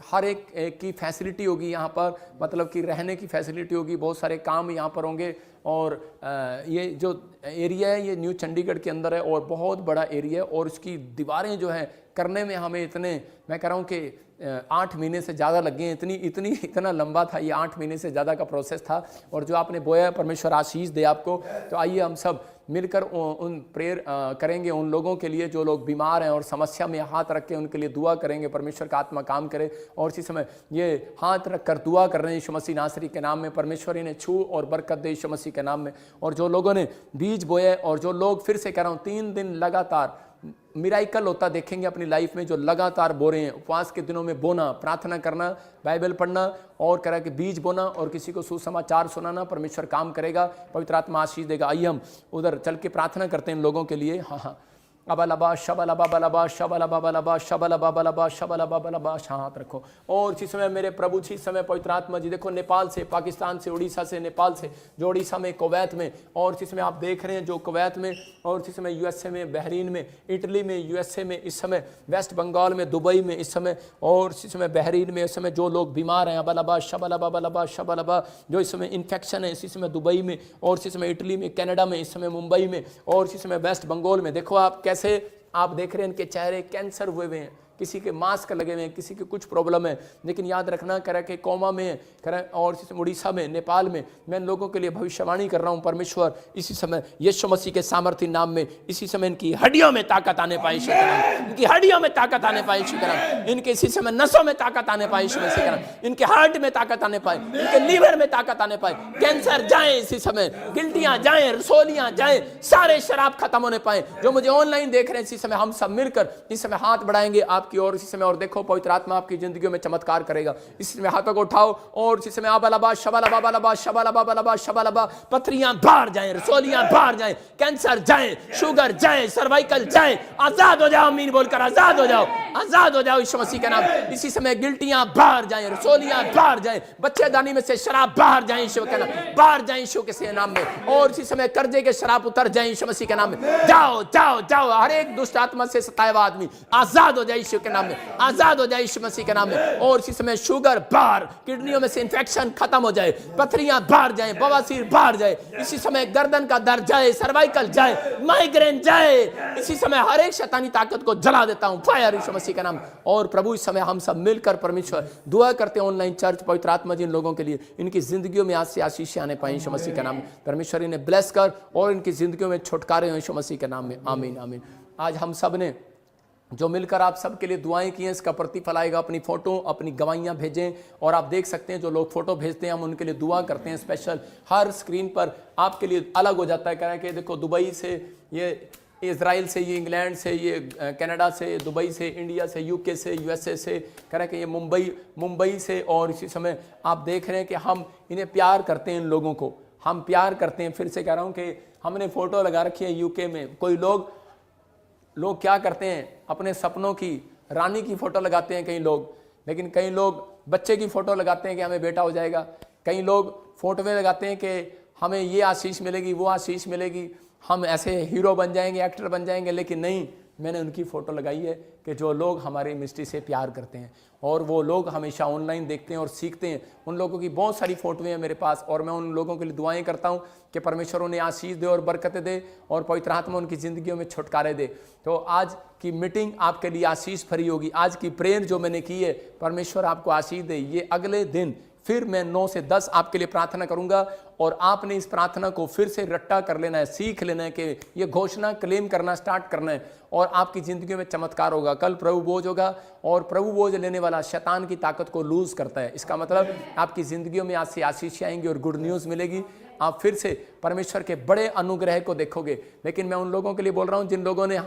हर एक की फैसिलिटी होगी यहाँ पर, मतलब कि रहने की फैसिलिटी होगी, बहुत सारे काम यहाँ पर होंगे। और ये जो एरिया है ये न्यू चंडीगढ़ के अंदर है, और बहुत बड़ा एरिया है, और इसकी दीवारें जो हैं करने में हमें इतने, मैं कह रहा हूँ कि 8 महीने से ज़्यादा लगे हैं। इतना लंबा था ये, 8 महीने से ज़्यादा का प्रोसेस था। और जो आपने बोया, परमेश्वर आशीष दे आपको। तो आइए हम सब मिलकर उन प्रेयर करेंगे उन लोगों के लिए जो लोग बीमार हैं, और समस्या में हाथ रख के उनके लिए दुआ करेंगे, परमेश्वर का आत्मा काम करे। और इसी समय ये हाथ रख कर दुआ कर रहे हैं यीशु मसीह नासरी के नाम में, परमेश्वर इन्हें छू और बरकत दे यीशु मसीह के नाम में। और जो लोगों ने बीज बोया, और जो लोग, फिर से कह रहा हूँ, 3 दिन लगातार मिराइकल होता देखेंगे अपनी लाइफ में, जो लगातार बो रहे हैं। उपवास के दिनों में बोना, प्रार्थना करना, बाइबल पढ़ना, और कह रहा कि बीज बोना और किसी को सुसमाचार सुनाना, परमेश्वर काम करेगा, पवित्र आत्मा आशीष देगा। आइए हम उधर चल के प्रार्थना करते हैं इन लोगों के लिए। हाँ, अबलबा शबलबा बलबा शबलबा बलबा शबलबा बलबा शबलबा बलबा, हाथ रखो। और इसी समय मेरे प्रभु जी, समय पवित्र आत्मा जी, देखो नेपाल से, पाकिस्तान से, उड़ीसा से, नेपाल से, जो उड़ीसा में, कुवैत में, और इसी समय आप देख रहे हैं जो कुवैत में, और इसी समय यूएसए में, बहरीन में, इटली में, यूएसए में, इस समय वेस्ट बंगाल में, दुबई में इस समय, और इसी समय बहरीन में इस समय जो लोग बीमार हैं, अबलबा शबलबा बलबा शबलबा, जो इस समय इन्फेक्शन है, इसी समय दुबई में, और इसी समय इटली में, कनाडा में, इस समय मुंबई में, और इसी समय वेस्ट बंगाल में। देखो आप कैसे, आप देख रहे हैं इनके चेहरे कैंसर हुए हैं, किसी के मास्क लगे हुए हैं, किसी के कुछ प्रॉब्लम है, लेकिन याद रखना कह रहा है कि कोमा में कह रहा है और उड़ीसा में, नेपाल में, मैं इन लोगों के लिए भविष्यवाणी कर रहा हूँ। परमेश्वर इसी समय यीशु मसीह के सामर्थ्य नाम में इसी समय इनकी हड्डियों में ताकत आने पाए, इनकी हड्डियों में ताकत आने पाए, इनके इसी समय नसों में ताकत आने पाए, इनके हार्ट में ताकत आने पाए, इनके लीवर में ताकत आने पाए, कैंसर जाए इसी समय, गिल्टियां जाए, रसोलियां जाए, सारे शराब खत्म होने पाए। जो मुझे ऑनलाइन देख रहे हैं इसी समय हम सब मिलकर इस समय हाथ बढ़ाएंगे आपकी ओर इसी समय, और देखो पवित्र आत्मा आपकी जिंदगियों में चमत्कार करेगा। इस समय हाथों को उठाओ और इसी समय आबालाबा शबालाबा बालाबा शबालाबा बालाबा शबालाबा, पथरियां बाहर जाए, रसोलियां बाहर जाए, कैंसर जाए, शुगर जाए, सर्वाइकल जाए, आजाद हो जाओ, आमीन बोलकर आजाद हो जाओ, आजाद हो जाओ यीशु मसीह के नाम। इसी समय गिल्टियां बाहर जाए, रसोलियां बाहर जाए, बच्चेदानी में से शराब बाहर जाए यीशु के नाम, बाहर जाए यीशु के नाम में। और इसी समय कर्जे के शराब उतर जाए यीशु मसीह के नाम में। जाओ जाओ जाओ, हर एक दुष्ट आत्मा से सताया हुआ आदमी आजाद हो जाए यीशु के नाम में, आजाद हो जाए यीशु मसीह के नाम में। और इसी समय शुगर बाहर, किडनियों में से इंफेक्शन खत्म हो जाए, पथरियां बाहर जाए, बवासीर बाहर जाए, इसी समय गर्दन का दर्द जाए, सर्वाइकल जाए, माइग्रेन जाए, इसी समय हर एक शैतानी ताकत को जला देता हूं, फायर यीशु मसीह का नाम। और प्रभु इस समय हम सब मिलकर परमेश्वर दुआ करते हैं ऑनलाइन चर्च, पवित्र आत्मा जी इन लोगों के लिए, इनकी जिंदगियों में आज से आशीष आने पाए यीशु मसीह का नाम। परमेश्वर इन्हें ब्लेस कर और इनकी जिंदगियों में छुटकारे हो यीशु मसीह के नाम में, आमीन आमीन। आज हम सब ने जो मिलकर आप सबके लिए दुआएं की हैं, इसका प्रतिफल आएगा। अपनी फोटो, अपनी गवाहियां भेजें, और आप देख सकते हैं जो लोग फोटो भेजते हैं हम उनके लिए दुआ करते हैं स्पेशल। हर स्क्रीन पर आपके लिए अलग हो जाता है, कह रहा है कि देखो दुबई से, ये इज़राइल से, ये इंग्लैंड से, ये कनाडा से, दुबई से, इंडिया से, यूके से, यूएसए से, कह रहा है कि ये मुंबई से। और इसी समय आप देख रहे हैं कि हम इन्हें प्यार करते हैं, इन लोगों को हम प्यार करते हैं। फिर से कह रहा हूँ कि हमने फ़ोटो लगा रखी है यूके में। कोई लोग क्या करते हैं, अपने सपनों की रानी की फ़ोटो लगाते हैं कई लोग, लेकिन कई लोग बच्चे की फ़ोटो लगाते हैं कि हमें बेटा हो जाएगा। कई लोग फ़ोटो में लगाते हैं कि हमें ये आशीष मिलेगी, वो आशीष मिलेगी, हम ऐसे हीरो बन जाएंगे, एक्टर बन जाएंगे। लेकिन नहीं, मैंने उनकी फ़ोटो लगाई है कि जो लोग हमारी मिनिस्ट्री से प्यार करते हैं, और वो लोग हमेशा ऑनलाइन देखते हैं और सीखते हैं। उन लोगों की बहुत सारी फ़ोटोएं हैं मेरे पास, और मैं उन लोगों के लिए दुआएं करता हूं कि परमेश्वर उन्हें आशीष दे और बरकतें दे, और पवित्र आत्मा उनकी ज़िंदगियों में छुटकारे दे। तो आज की मीटिंग आपके लिए आशीष भरी होगी। आज की प्रेयर जो मैंने की है, परमेश्वर आपको आशीष दे। ये अगले दिन फिर मैं 9 से 10 आपके लिए प्रार्थना करूंगा, और आपने इस प्रार्थना को फिर से रट्टा कर लेना है, सीख लेना है कि ये घोषणा क्लेम करना स्टार्ट करना है, और आपकी ज़िंदगी में चमत्कार होगा। कल प्रभु बोझ होगा, और प्रभु बोझ लेने वाला शैतान की ताकत को लूज़ करता है। इसका मतलब आपकी ज़िंदगियों में आज से आशीष आएंगी और गुड न्यूज़ मिलेगी। आप फिर से परमेश्वर के बड़े अनुग्रह को देखोगे। लेकिन मैं उन लोगों के लिए बोल रहा हूँ जिन लोगों ने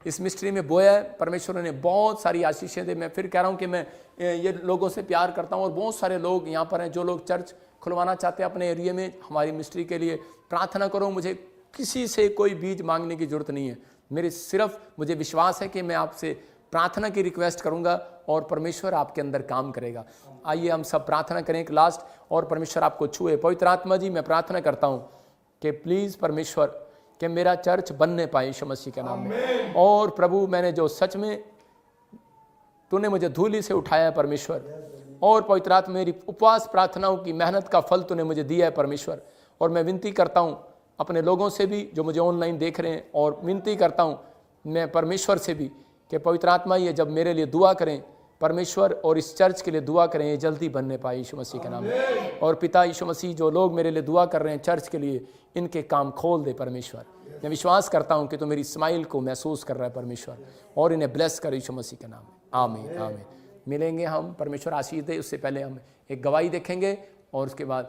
इस मिस्ट्री में बोया है, परमेश्वर ने बहुत सारी आशीषें दे। मैं फिर कह रहा हूँ कि मैं ये लोगों से प्यार करता हूँ, और बहुत सारे लोग यहाँ पर हैं जो लोग चर्च खुलवाना चाहते हैं अपने एरिया में। हमारी मिस्ट्री के लिए प्रार्थना करो। मुझे किसी से कोई बीज मांगने की जरूरत नहीं है, मेरे सिर्फ मुझे विश्वास है कि मैं आपसे प्रार्थना की रिक्वेस्ट करूंगा और परमेश्वर आपके अंदर काम करेगा। आइए हम सब प्रार्थना करें एक लास्ट, और परमेश्वर आपको छुए। पवित्र आत्मा जी, मैं प्रार्थना करता हूँ कि प्लीज़ परमेश्वर कि मेरा चर्च बनने पाए यीशु मसीह के नाम में। और प्रभु, मैंने जो सच में तूने मुझे धूली से उठाया है परमेश्वर, और पवित्र आत्मा मेरी उपवास प्रार्थनाओं की मेहनत का फल तूने मुझे दिया है परमेश्वर। और मैं विनती करता हूँ अपने लोगों से भी जो मुझे ऑनलाइन देख रहे हैं, और विनती करता हूँ मैं परमेश्वर से भी कि पवित्र आत्मा ये जब मेरे लिए दुआ करें परमेश्वर, और इस चर्च के लिए दुआ करें, ये जल्दी बनने पाए यीशु मसीह के नाम में। और पिता यीशु मसीह, जो लोग मेरे लिए दुआ कर रहे हैं चर्च के लिए, इनके काम खोल दे परमेश्वर। मैं विश्वास करता हूं कि तू मेरी स्माइल को महसूस कर रहा है परमेश्वर, और इन्हें ब्लेस कर यीशु मसीह के नाम में, आमीन आमीन। मिलेंगे हम, परमेश्वर आशीष दे। उससे पहले हम एक गवाही देखेंगे, और उसके बाद